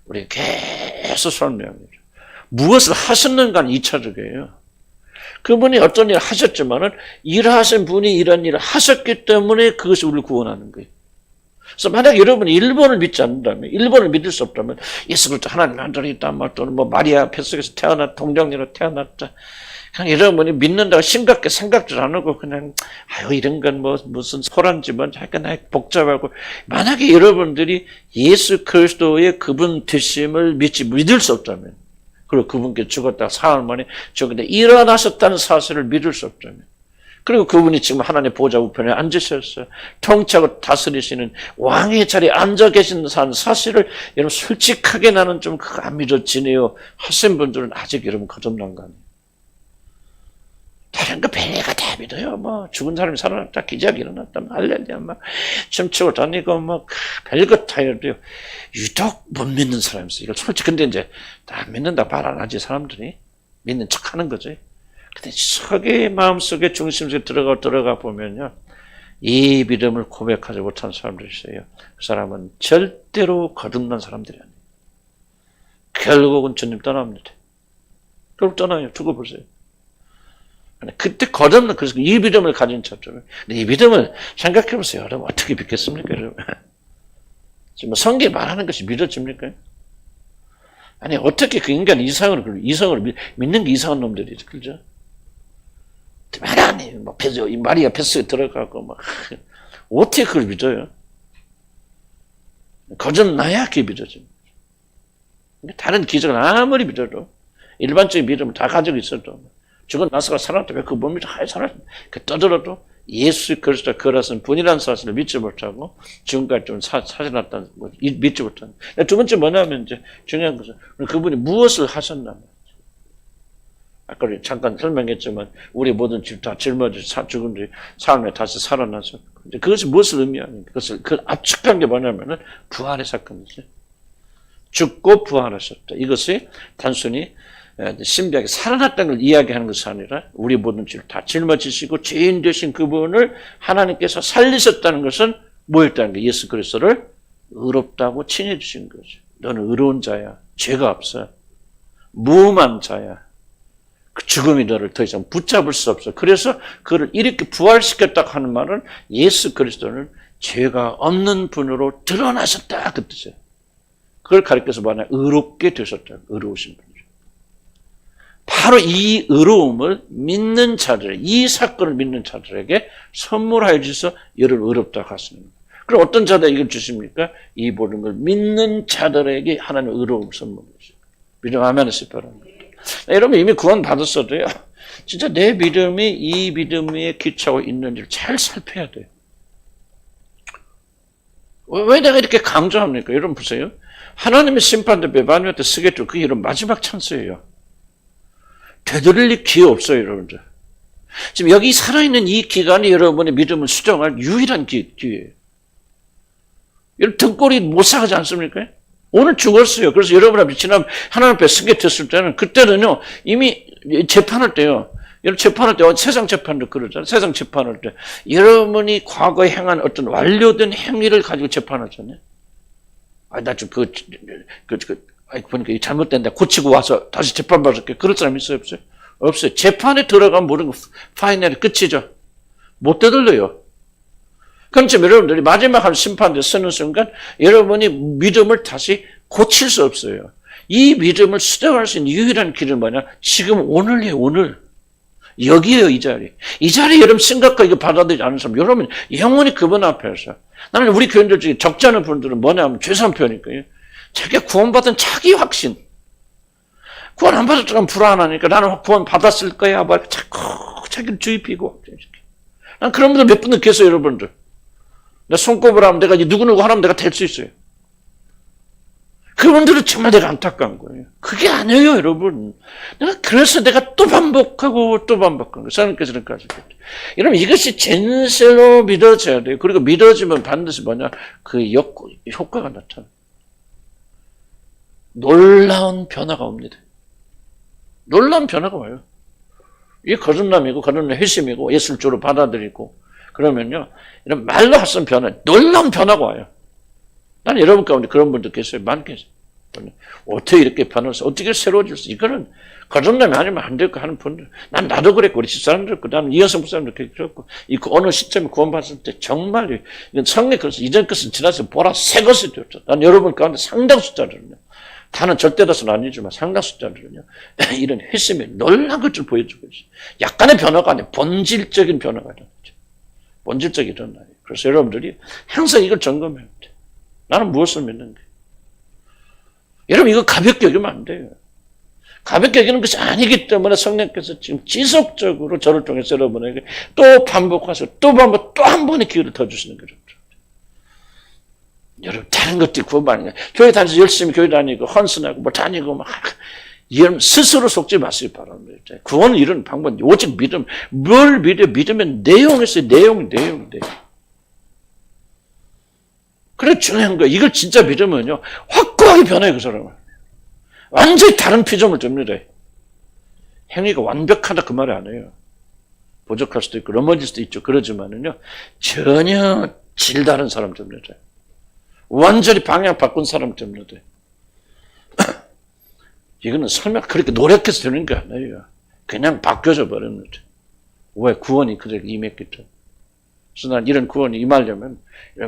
A: 우리 계속 설명해요. 무엇을 하셨는가는 2차적이에요. 그분이 어떤 일을 하셨지만은 일하신 분이 이런 일을 하셨기 때문에 그것이 우리를 구원하는 거예요. 그래서 만약 여러분이 1번을 믿지 않는다면, 1번을 믿을 수 없다면 예수 그리스도 하나님 아들이 있다, 또는 뭐 마리아 뱃속에서 태어났다, 동정녀로 태어났다, 그냥 여러분이 믿는다고 심각하게 생각도 안 하고 그냥 아유 이런 건 뭐 무슨 소란지 뭐 약간 복잡하고, 만약에 여러분들이 예수 그리스도의 그분 되심을 믿을 수 없다면, 그리고 그분께 죽었다가 사흘 만에 죽었는데 일어나셨다는 사실을 믿을 수 없다면, 그리고 그분이 지금 하나님의 보좌 우편에 앉으셨어요. 통치하고 다스리시는 왕의 자리에 앉아 계신 사실을 여러분 솔직하게 나는 좀 그거 안 믿어지네요 하신 분들은 아직 여러분 거듭난 거 아니에요. 다른 거 별거 다 믿어요. 뭐 죽은 사람이 살아났다, 기적이 일어났다, 할렐루야, 막 춤추고 다니고 뭐 별거 다 해도요. 유독 못 믿는 사람이 있어요. 이걸 솔직히 근데 이제 다 믿는다 말 안 하지, 사람들이 믿는 척하는 거지. 근데 속에 마음속에 중심속에 들어가 보면요, 이 믿음을 고백하지 못한 사람들이 있어요. 그 사람은 절대로 거듭난 사람들이 아니에요. 결국은 주님 떠납니다. 결국 떠나요. 죽어보세요. 그때 거듭난, 그래서 이 믿음을 가진 자들. 이 믿음을 생각해보세요. 여러분, 어떻게 믿겠습니까, 여러분? 지금 성경이 말하는 것이 믿어집니까? 아니, 어떻게 그 인간 이성을 믿는 게 이상한 놈들이, 그죠? 하나님, 마리아 뱃속에 들어가고, 어떻게 그걸 믿어요? 거듭나야 그게 믿어집니다. 다른 기적을 아무리 믿어도, 일반적인 믿음을 다 가지고 있어도, 죽은 나사가 살았다. 왜 그 몸이 다 살았다. 그 떠들어도 예수 그리스도 그라서는 분이라는 사실을 믿지 못하고 지금까지 좀 사실났다는 거 믿지 못하는. 두 번째 뭐냐면 이제 중요한 것은 그분이 무엇을 하셨나. 아까 잠깐 설명했지만 우리 모든 집 다 짊어져 죽은 뒤 삶에 다시 살아나서 그것이 무엇을 의미하는가. 그것을 그 압축한 게 뭐냐면은 부활의 사건이죠. 죽고 부활하셨다. 이것이 단순히 신비하게 살아났다는 걸 이야기하는 것이 아니라 우리 모든 죄를 다 짊어지시고 죄인 되신 그분을 하나님께서 살리셨다는 것은 뭐였다는 게 예수 그리스도를 의롭다고 칭해 주신 거죠. 너는 의로운 자야. 죄가 없어. 무험한 자야. 그 죽음이 너를 더 이상 붙잡을 수 없어. 그래서 그를 이렇게 부활시켰다고 하는 말은 예수 그리스도는 죄가 없는 분으로 드러나셨다. 그 뜻이에요. 그걸 가리켜서 말하면 의롭게 되셨다. 의로우신 분. 바로 이 의로움을 믿는 자들, 이 사건을 믿는 자들에게 선물하여 주셔서 이를 의롭다고 하십니다. 그럼 어떤 자들에게 이걸 주십니까? 이 모든 걸 믿는 자들에게 하나님의 의로움을 선물해 주십니다. 믿음 아멘 하시기 바랍니다. 여러분 이미 구원 받았어도요. 진짜 내 믿음이 이 믿음에 기초하고 있는지를 잘 살펴야 돼요. 왜 내가 이렇게 강조합니까? 여러분 보세요. 하나님의 심판대 베바니한테 쓰겠죠. 그게 여러분 마지막 찬스예요. 되돌릴 기회 없어요, 여러분들. 지금 여기 살아있는 이 기간이 여러분의 믿음을 수정할 유일한 기회예요. 여러분 등골이 못 사가지 않습니까? 오늘 죽었어요. 그래서 여러분 앞에 지난 하나님 앞에 서게 됐을 때는 그때는요 이미 재판할 때요. 여러분 재판할 때 세상 재판도 그러잖아요. 세상 재판할 때 여러분이 과거에 행한 어떤 완료된 행위를 가지고 재판하잖아요. 나 좀 보니까 잘못된다. 고치고 와서 다시 재판받을게. 그럴 사람 있어요? 없어요? 없어요. 재판에 들어가면 모든 거 파이널이 끝이죠. 못 되돌려요. 그럼 지금 여러분들이 마지막 한 심판대 서는 순간 여러분이 믿음을 다시 고칠 수 없어요. 이 믿음을 수정할 수 있는 유일한 길은 뭐냐? 지금 오늘이에요, 오늘. 여기에요, 이 자리. 이 자리에 여러분 심각하게 받아들이지 않은 사람, 여러분 영원히 그분 앞에서. 나는 우리 교인들 중에 적지 않은 분들은 뭐냐면 죄산표니까요. 자기가 구원받은 자기 확신. 구원 안 받았다면 불안하니까 나는 구원 받았을 거야. 막 자꾸 자기를 주입히고. 난 그런 분들 몇 분들 계세요, 여러분들. 내가 손꼽으라 하면 내가 누구누구 하라면 내가 될 수 있어요. 그분들은 정말 내가 안타까운 거예요. 그게 아니에요, 여러분. 그래서 내가 또 반복하고 또 반복하는 거예요. 하나님께서는 가지고. 여러분, 이것이 진실로 믿어져야 돼요. 그리고 믿어지면 반드시 뭐냐? 그 효과가 나타나요. 놀라운 변화가 옵니다. 놀라운 변화가 와요. 이게 거듭남이고, 거듭남 회심이고, 예수를 주로 받아들이고, 그러면요, 이런 말로 할 수 없는 변화, 놀라운 변화가 와요. 나는 여러분 가운데 그런 분들 계세요. 많이 계세요. 어떻게 이렇게 변해서, 어떻게 새로워질 수, 이거는 거듭남이 아니면 안 될 거 하는 분들. 나도 그랬고, 우리 집사람도 그랬고, 나는 이현성 목사님도 그랬고, 어느 시점에 구원받았을 때 정말, 이건 성령 것은, 이전 것은 지나서 보라 새 것이 되었죠. 난 여러분 가운데 상당수자들은요. 다는 절대다수는 아니지만 상당수자들은요. 이런 회심의 놀라운 것을 보여주고 있어요. 약간의 변화가 아니라 본질적인 변화가 일어나죠. 본질적인 일어나요. 그래서 여러분들이 항상 이걸 점검해야 돼요. 나는 무엇을 믿는가? 여러분 이거 가볍게 여기면 안 돼요. 가볍게 여기는 것이 아니기 때문에 성령께서 지금 지속적으로 저를 통해서 여러분에게 또 반복해서 또 반복 또 한 번의 기회를 더 주시는 거죠. 여러분 다른 것들이 구원받는 거예요. 교회 다니면서 열심히 교회 다니고 헌신하고 뭐 다니고 막 여러분 스스로 속지 마시기 바랍니다. 구원은 이런 방법 오직 믿음. 뭘 믿어? 믿으면 내용에서 내용. 그래 중요한 거예요. 이걸 진짜 믿으면요 확고하게 변해요. 그 사람은. 완전히 다른 피조물 됩니다. 행위가 완벽하다 그 말이 아니에요. 부족할 수도 있고 넘어질 수도 있죠. 그러지만은요 전혀 질 다른 사람 때문에 돼요. 완전히 방향 바꾼 사람 때문에 돼요. 이거는 설마 그렇게 노력해서 되는 게 아니에요. 그냥 바뀌어져 버리는 거죠. 왜? 구원이 그들에게 임했기 때문에. 그래서 난 이런 구원이 임하려면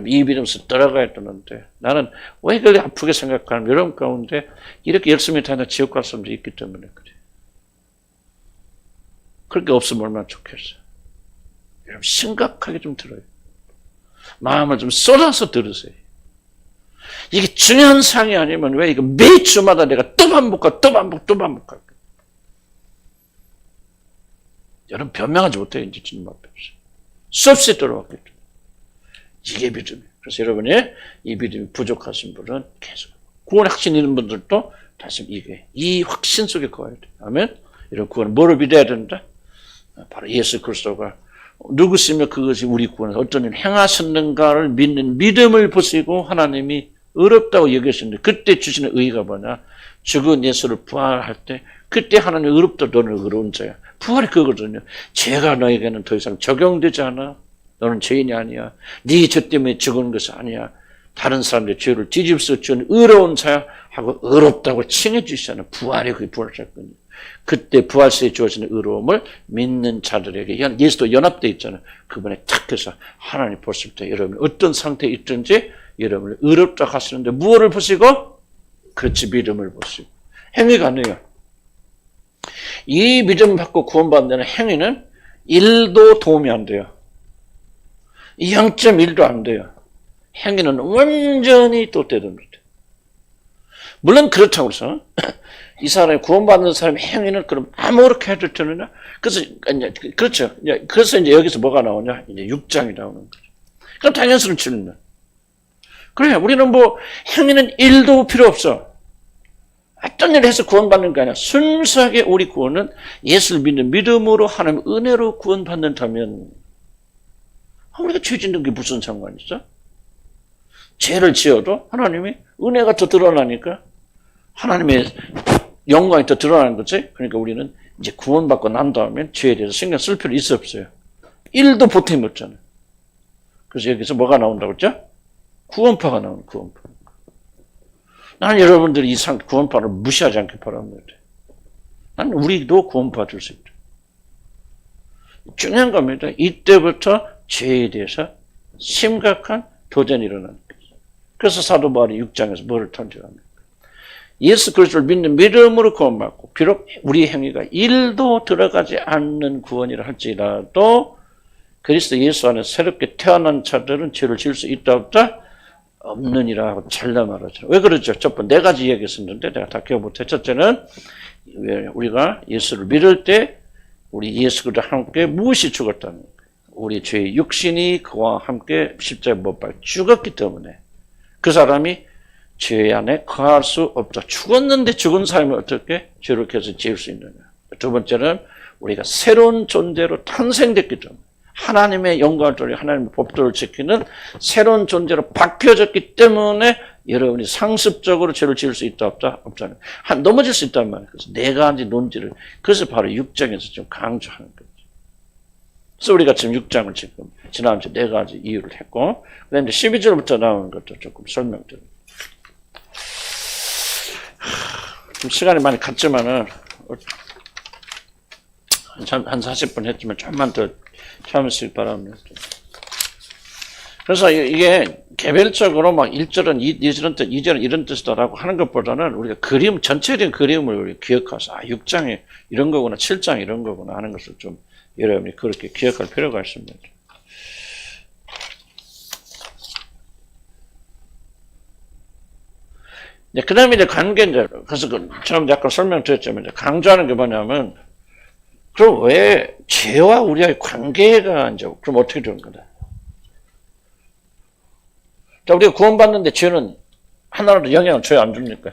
A: 이 믿음에서 떨어가야 되는데 나는 왜 그렇게 아프게 생각하는 여러분 가운데 이렇게 열심히 다녀 지옥 갈 사람도 있기 때문에 그래. 그렇게 없으면 얼마나 좋겠어요. 여러분 심각하게 좀 들어요. 마음을 좀 쏟아서 들으세요. 이게 중요한 사항이 아니면 왜 이거 매주마다 내가 또 반복할까? 여러분 변명하지 못해요. 이제 주님 앞에서. 수없이 들어왔겠죠. 이게 믿음이에요. 그래서 여러분이 이 믿음이 부족하신 분은 계속 구원 확신 있는 분들도 다시 이 확신 속에 거해야 돼요. 아멘. 이런 구원은 뭐를 믿어야 된다? 바로 예수 그리스도가 누구시며 그것이 우리 구원을 어떤 일 행하셨는가를 믿는 믿음을 보시고 하나님이 어렵다고 여기셨는데 그때 주시는 의의가 뭐냐? 죽은 예수를 부활할 때 그때 하나님 어렵다 너는 의로운 자야. 부활이 그거거든요. 죄가 너에게는 더 이상 적용되지 않아. 너는 죄인이 아니야. 네 죄 때문에 죽은 것이 아니야. 다른 사람들의 죄를 뒤집어 준 의로운 자야 하고 의롭다고 칭해 주시잖아요. 부활이 그게 부활사건이에요. 그때 부활세에 주어지는 의로움을 믿는 자들에게 예수도 연합되어 있잖아요. 그분에 탁 해서 하나님 보실 때 여러분이 어떤 상태에 있든지 여러분을 의롭다 하시는데 무엇을 보시고? 그렇지 믿음을 보시고. 행위가 아니에요. 이 믿음 받고 구원받는 행위는 1도 도움이 안 돼요. 0.1도 안 돼요. 행위는 완전히 또 되는 물론 그렇다고 해서 이 사람이 구원받는 사람의 행위는 그럼 아무렇게 해도 되느냐? 그래서 그렇죠. 그래서 이제 여기서 뭐가 나오냐? 이제 6장이 나오는 거죠. 그럼 당연스러운 질문. 그래, 우리는 뭐 행위는 1도 필요 없어. 어떤 일을 해서 구원받는 게 아니라 순수하게 우리 구원은 예수를 믿는 믿음으로 하나님 은혜로 구원받는다면 우리가 죄 짓는 게 무슨 상관이 있어? 죄를 지어도 하나님이 은혜가 더 드러나니까 하나님의 영광이 더 드러나는 거지. 그러니까 우리는 이제 구원받고 난 다음에 죄에 대해서 신경 쓸 필요 있어 없어요. 1도 보탬이 없잖아요. 그래서 여기서 뭐가 나온다고 했죠? 구원파가 나오는 구원파. 나는 여러분들이 이 구원파를 무시하지 않길 바랍니다. 나는 우리도 구원받을 수 있다. 중요한 겁니다. 이때부터 죄에 대해서 심각한 도전이 일어나는 거죠. 그래서 사도 바울이 6장에서 뭐를 던져갑니까? 예수 그리스도를 믿는 믿음으로 구원받고 비록 우리 행위가 1도 들어가지 않는 구원이라 할지라도 그리스도 예수 안에 새롭게 태어난 자들은 죄를 지을 수 있다 없다? 없느니라 하고 잘라 말하죠. 왜 그러죠? 첫 번째 4가지 이야기했었는데 내가 다 기억 못해. 첫째는 우리가 예수를 믿을 때 우리 예수 그리스도와 함께 무엇이 죽었다는 거예요. 우리 죄의 육신이 그와 함께 십자가에 못 박혀 죽었기 때문에 그 사람이 죄 안에 거할 수 없다. 죽었는데 죽은 사람이 어떻게 죄를 계속 지을 수 있느냐. 두 번째는 우리가 새로운 존재로 탄생됐기 때문에 하나님의 영광을 돌려 하나님의 법도를 지키는 새로운 존재로 바뀌어졌기 때문에 여러분이 상습적으로 죄를 지을 수 있다 없다? 없잖아요. 넘어질 수 있단 말이에요. 그래서 4가지 논지를 그래서 바로 6장에서 좀 강조하는 거죠. 그래서 우리가 지금 6장을 지금 지난주에 4가지 이유를 했고 그다음에 12절부터 나오는 것도 조금 설명드립니다. 좀 시간이 많이 갔지만은 한 40분 했지만 좀만 더 참으시기 바랍니다. 그래서 이게 개별적으로 막 1절은 2절은 뜻, 2절은 이런 뜻이다라고 하는 것보다는 우리가 전체적인 그림을 우리가 기억해서 6장이 이런 거구나, 7장이 이런 거구나 하는 것을 좀 여러분이 그렇게 기억할 필요가 있습니다. 그 다음에 이제 관계인대로. 그래서 처음 아까 설명드렸지만, 강조하는 게 뭐냐면, 그럼 왜 죄와 우리의 관계가 이제, 그럼 어떻게 되는 거다? 자, 우리가 구원받는데 죄는 하나라도 영향을 줘야 안 줍니까?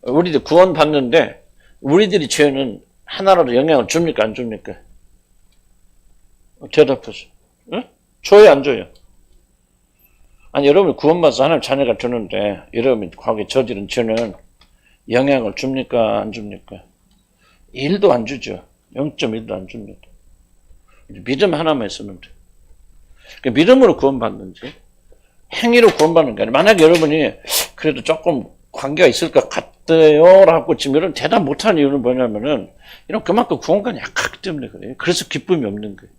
A: 우리들 구원받는데, 우리들이 죄는 하나라도 영향을 줍니까? 안 줍니까? 대답하세요. 응? 줘요? 안 줘요? 아니, 여러분이 구원받아서 하나님 자녀가 되는데, 여러분이 과거에 저지른 죄는 영향을 줍니까? 안 줍니까? 1도 안 주죠. 0.1도 안 줍니다. 믿음 하나만 있으면 돼. 그러니까 믿음으로 구원받는지 행위로 구원받는 게 아니라 만약에 여러분이 그래도 조금 관계가 있을 것 같아요 라고 지금 여러분 대답 못하는 이유는 뭐냐면은 이런 그만큼 구원관이 약하기 때문에 그래요. 그래서 기쁨이 없는 거예요.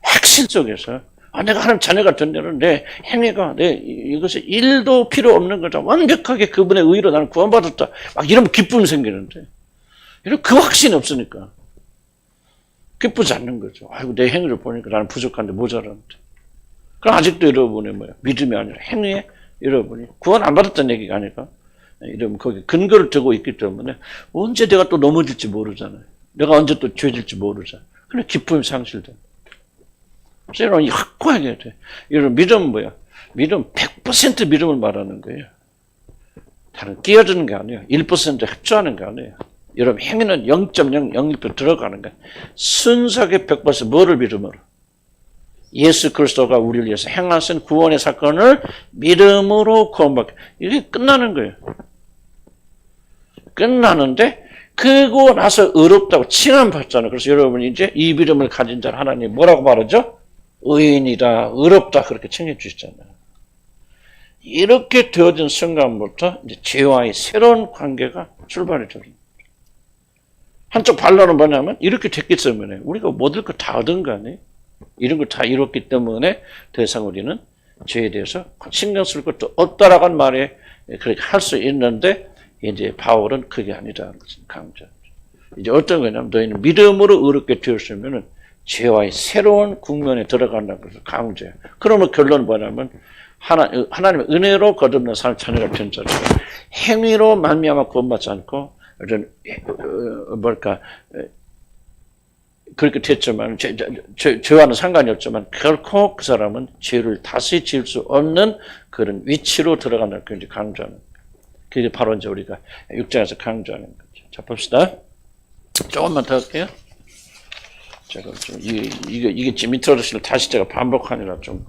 A: 확신 속에서 내가 하나님 자녀가 된다는 내 행위가 이것이 1도 필요 없는 거다. 완벽하게 그분의 의로 나는 구원받았다. 막 이러면 기쁨이 생기는데 이런 그 확신이 없으니까 기쁘지 않는 거죠. 아이고 내 행위를 보니까 나는 부족한데 모자란데. 그럼 아직도 여러분의 믿음이 아니라 행위에 여러분이 구원 안 받았다는 얘기가 아니라 이러면 거기 근거를 두고 있기 때문에 언제 내가 또 넘어질지 모르잖아요. 내가 언제 또 죄질지 모르잖아요. 그래 기쁨이 상실돼. 그래서 여러분 확고하게 해야 돼. 여러분 믿음은 뭐야? 믿음 100% 믿음을 말하는 거예요. 다른 끼어드는 게 아니에요. 1% 협조하는 게 아니에요. 여러분 행위는 0.001% 들어가는 거예요. 순수하게 100% 뭐를 믿음으로? 예수 그리스도가 우리를 위해서 행하신 구원의 사건을 믿음으로 구원받게. 이게 끝나는 거예요. 끝나는데 그거 나서 의롭다고 칭함받잖아요. 그래서 여러분이 이제 이 믿음을 가진 자를 하나님 뭐라고 말하죠? 의인이다, 의롭다 그렇게 칭해 주시잖아요. 이렇게 되어진 순간부터 이제 죄와의 새로운 관계가 출발이 됩니다. 한쪽 반론은 뭐냐면 이렇게 됐기 때문에 우리가 모든 거 다 얻은 거 아니에요? 이런 걸 다 이뤘기 때문에 더 이상 우리는 죄에 대해서 신경 쓸 것도 없다라는 말에 그렇게 할 수 있는데 이제 바울은 그게 아니다라는 것을 강조합니다. 이제 어떤 거냐면 너희는 믿음으로 의롭게 되었으면은 죄와의 새로운 국면에 들어간다는 것을 강조해요. 그러면 결론은 뭐냐면 하나님의 은혜로 거듭난 사람 자녀가 된 자들 행위로 말미암아 구원받지 않고 이런 그렇게 됐지만 죄와는 상관이 없지만 결코 그 사람은 죄를 다시 지을 수 없는 그런 위치로 들어간다는 걸 강조하는 거예요. 그게 바로 이제 우리가 6장에서 강조하는 거죠. 자 봅시다. 조금만 더 할게요. 제가 좀 이게 지금 밑으로 다시 제가 반복하느라 좀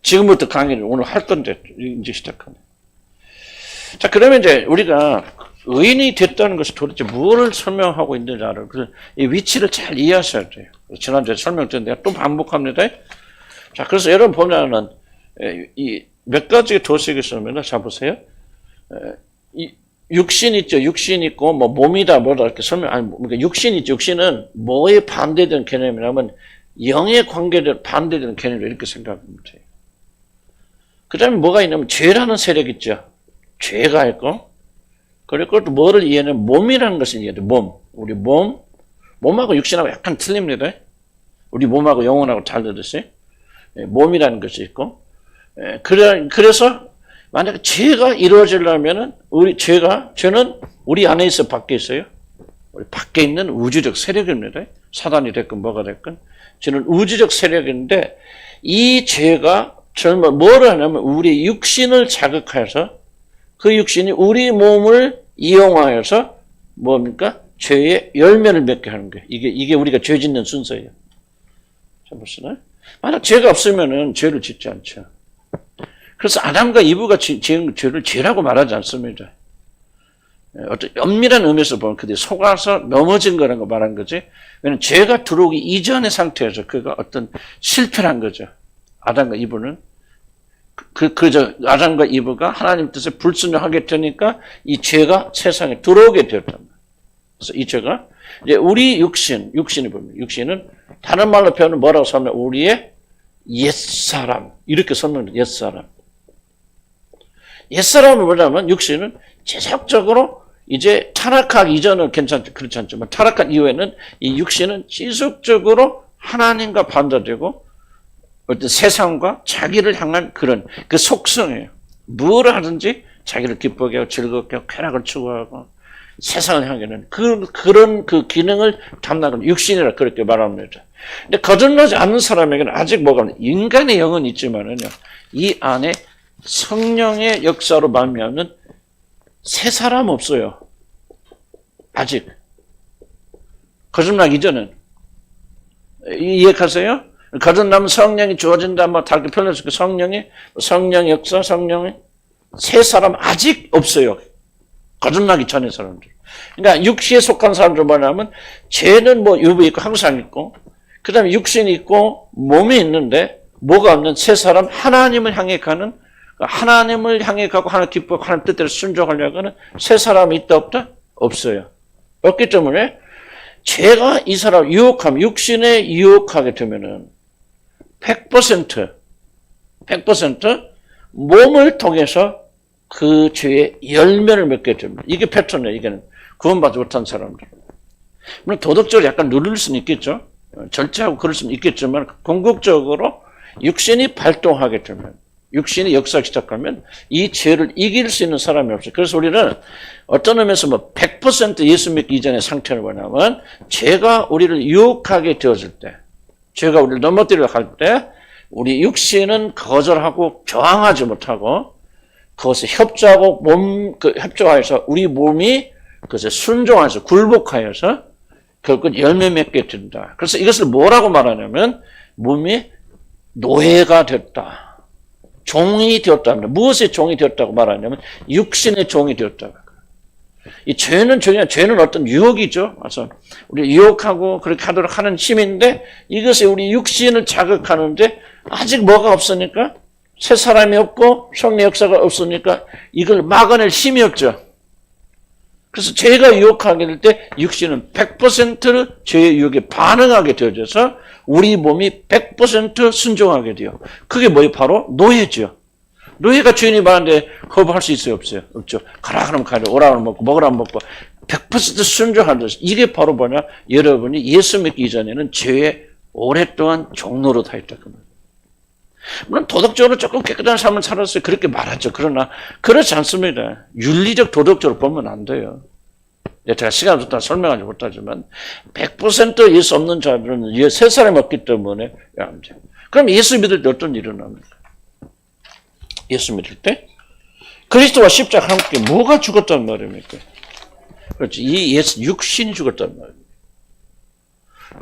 A: 지금부터 강의를 오늘 할 건데 이제 시작하네. 자 그러면 이제 우리가 의인이 됐다는 것이 도대체 무엇을 설명하고 있느냐를 그래서 이 위치를 잘 이해하셔야 돼요. 지난주에 설명드렸는데 내가 또 반복합니다. 자 그래서 여러분 보면은 이 몇 가지 도식이 있으면 자 보세요. 이 육신 있죠. 육신 있고 뭐 몸이다 뭐다 이렇게 그러니까 육신 있죠. 육신은 뭐에 반대되는 개념이냐면 영의 관계에 반대되는 개념으로 이렇게 생각하면 돼요. 그 다음에 뭐가 있냐면 죄라는 세력 있죠. 죄가 있고 그리고 또 뭐를 이해하냐면 몸이라는 것을 이해해요. 몸. 우리 몸하고 육신하고 약간 틀립니다. 우리 몸하고 영혼하고 다르듯이 몸이라는 것이 있고 그래서 만약에 죄가 이루어지려면은 죄는 우리 안에 있어 밖에 있어요. 우리 밖에 있는 우주적 세력입니다. 사단이 됐건 뭐가 됐건 죄는 우주적 세력인데 이 죄가 정말 뭐를 하냐면 우리 육신을 자극해서 그 육신이 우리 몸을 이용하여서 뭡니까? 죄의 열매를 맺게 하는 거예요. 이게 우리가 죄 짓는 순서예요. 자 보시나요? 만약 죄가 없으면은 죄를 짓지 않죠. 그래서 아담과 이브가 지은 죄를 죄라고 말하지 않습니다. 어떤 엄밀한 의미에서 보면 그들이 속아서 넘어진 거라는 거 말한 거지. 왜냐하면 죄가 들어오기 이전의 상태에서 그가 어떤 실패를 한 거죠. 아담과 이브는. 아담과 이브가 하나님 뜻에 불순종하게 되니까 이 죄가 세상에 들어오게 되었단 말이에요. 그래서 이 죄가 이제 우리 육신이 보면 육신은 다른 말로 표현은 뭐라고 설명해? 우리의 옛사람 이렇게 설명해요. 옛사람. 옛사람은 뭐냐면 육신은 지속적으로 이제 타락하기 이전은 그렇지 않지만 타락한 이후에는 이 육신은 지속적으로 하나님과 반대되고 어떤 세상과 자기를 향한 그런 그 속성이에요. 무엇을 하든지 자기를 기쁘게 하고 즐겁게 하고 쾌락을 추구하고 세상을 향하는 그런 그 기능을 담당하는 육신이라 그렇게 말합니다. 근데 거듭나지 않는 사람에게는 아직 뭐가 없는 인간의 영은 있지만은요. 이 안에 성령의 역사로 말미암는 새 사람 없어요. 아직. 거듭나기 전은. 이해하세요? 거듭나면 성령이 주어진다, 뭐, 다 이렇게 표현해서 그 성령의 역사, 성령의 새 사람 아직 없어요. 거듭나기 전의 사람들. 그러니까 육신에 속한 사람들 뭐냐면 죄는 뭐 유부 있고 항상 있고 그 다음에 육신이 있고 몸이 있는데 뭐가 없는 세 사람 하나님을 향해 가는 하나님을 향해 가고 하나님 기뻐하고 하나님 뜻대로 순종하려고 하는 세 사람이 있다 없다? 없어요. 없기 때문에 죄가 이 사람 유혹하면 육신에 유혹하게 되면은 100% 몸을 통해서 그 죄의 열매를 맺게 됩니다. 이게 패턴이에요. 이게는 구원받지 못한 사람들. 물론 도덕적으로 약간 누릴 수는 있겠죠. 절제하고 그럴 수는 있겠지만 궁극적으로 육신이 발동하게 되면 육신이 역사하기 시작하면 이 죄를 이길 수 있는 사람이 없어요. 그래서 우리는 어떤 의미에서 뭐 100% 예수 믿기 이전의 상태를 뭐냐면 죄가 우리를 유혹하게 되었을 때 죄가 우리를 넘어뜨리려고 할 때 우리 육신은 거절하고 저항하지 못하고 그것에 협조하고 협조하여서 우리 몸이 그것에 순종하여서 굴복하여서 결국 열매 맺게 된다. 그래서 이것을 뭐라고 말하냐면 몸이 노예가 됐다. 종이 되었답니다. 무엇의 종이 되었다고 말하냐면 육신의 종이 되었다고. 이 죄는 어떤 유혹이죠. 그래서 우리 유혹하고 그렇게 하도록 하는 힘인데 이것이 우리 육신을 자극하는데 아직 뭐가 없으니까 새 사람이 없고 성령 역사가 없으니까 이걸 막아낼 힘이 없죠. 그래서 죄가 유혹하게 될 때 육신은 100% 죄의 유혹에 반응하게 되어져서 우리 몸이 100% 순종하게 돼요. 그게 뭐예요? 바로 노예죠. 노예가 주인이 말하는데 거부할 수 있어요? 없어요? 없죠. 가라 그러면 가죠. 오라 그러면 먹고 먹으라 먹고 100% 순종하는 것이 이게 바로 뭐냐? 여러분이 예수 믿기 이전에는 죄에 오랫동안 종로로 다 있다. 물론 도덕적으로 조금 깨끗한 삶을 살았어요. 그렇게 말하죠. 그러나 그렇지 않습니다. 윤리적 도덕적으로 보면 안 돼요. 제가 시간 없다 설명하지 못하지만 100% 예수 없는 자들은 세 사람이 없기 때문에 안 돼요. 그럼 예수 믿을 때 어떤 일이 일어납니까? 예수 믿을 때 그리스도와 십자가 함께 뭐가 죽었단 말입니까? 그렇지. 이 육신이 죽었단 말입니다.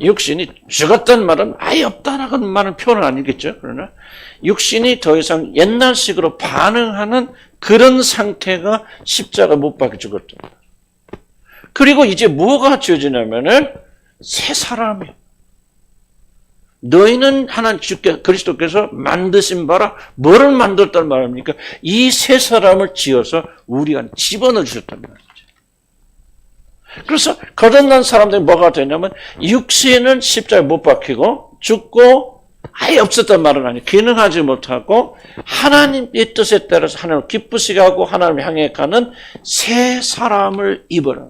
A: 육신이 죽었단 말은 아예 없다라는 말은 표현은 아니겠죠. 그러나 육신이 더 이상 옛날식으로 반응하는 그런 상태가 십자가 못 박혀 죽었다. 그리고 이제 뭐가 지어지냐면은 새 사람이 너희는 하나님 주께 그리스도께서 만드신 바라 뭐를 만들었단 말입니까? 이 새 사람을 지어서 우리 안에 집어넣어 주셨단 말이죠. 그래서 거듭난 사람들이 뭐가 되냐면 육신은 십자가에 못 박히고 죽고 아예 없었단 말은 아니에요. 기능하지 못하고 하나님의 뜻에 따라서 하나님을 기쁘시게 하고 하나님을 향해 가는 새 사람을 입어라.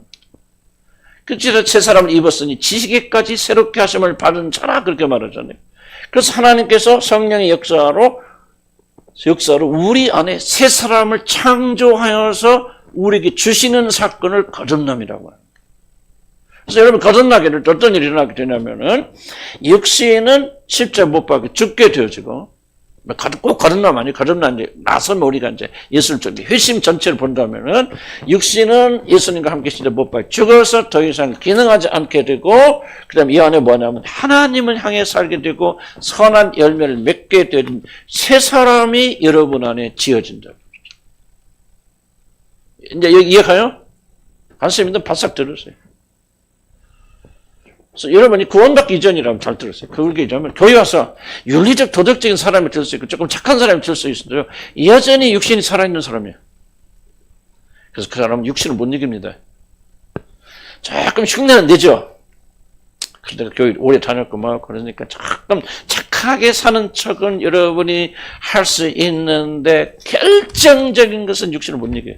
A: 그래서 새 사람을 입었으니 지식에까지 새롭게 하심을 받은 자라 그렇게 말하잖아요. 그래서 하나님께서 성령의 역사로 우리 안에 새 사람을 창조하여서 우리에게 주시는 사건을 거듭남이라고 합니다. 그래서 여러분 거듭나게 될 때 어떤 일이 일어나게 되냐면은 육신은 십자가에 못 박혀 죽게 되어지고 꼭 거듭남 아니에요. 거듭난 나서면 우리가 이제 예수를 좀 회심 전체를 본다면은 육신은 예수님과 함께 시대 못 박혀 죽어서 더 이상 기능하지 않게 되고 그다음에 이 안에 뭐냐면 하나님을 향해 살게 되고 선한 열매를 맺게 된 새 사람이 여러분 안에 지어진다. 이제 여기 이해가요? 한쌤님도 바싹 들으세요. 그래서 여러분이 구원받기 이전이라면 잘 들었어요. 그렇게 이전하면 교회 와서 윤리적 도덕적인 사람이 될 수 있고 조금 착한 사람이 될 수 있어도 여전히 육신이 살아있는 사람이에요. 그래서 그 사람은 육신을 못 이깁니다. 조금 흉내는 내죠. 그런데 교회 오래 다녔고 막 그러니까 조금 착하게 사는 척은 여러분이 할 수 있는데 결정적인 것은 육신을 못 이겨요.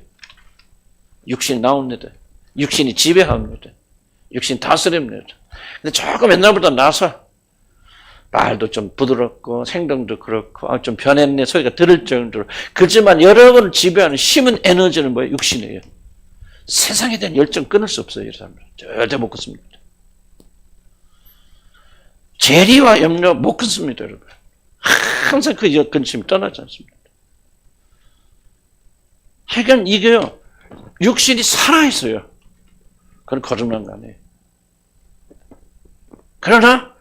A: 육신이 나옵니다. 육신이 지배합니다. 육신이 다스립니다. 근데 조금 옛날보다 나서 말도 좀 부드럽고 행동도 그렇고 좀 변했네 소리가 들을 정도로 그렇지만 여러분을 지배하는 힘은 에너지는 뭐예요? 육신이에요. 세상에 대한 열정 끊을 수 없어요. 이 사람은 절대 못 끊습니다. 재리와 염려 못 끊습니다. 여러분. 항상 그 근심이 떠나지 않습니다. 하여간 이게요. 육신이 살아있어요. 그건 거듭난 거 아니에요. 그러나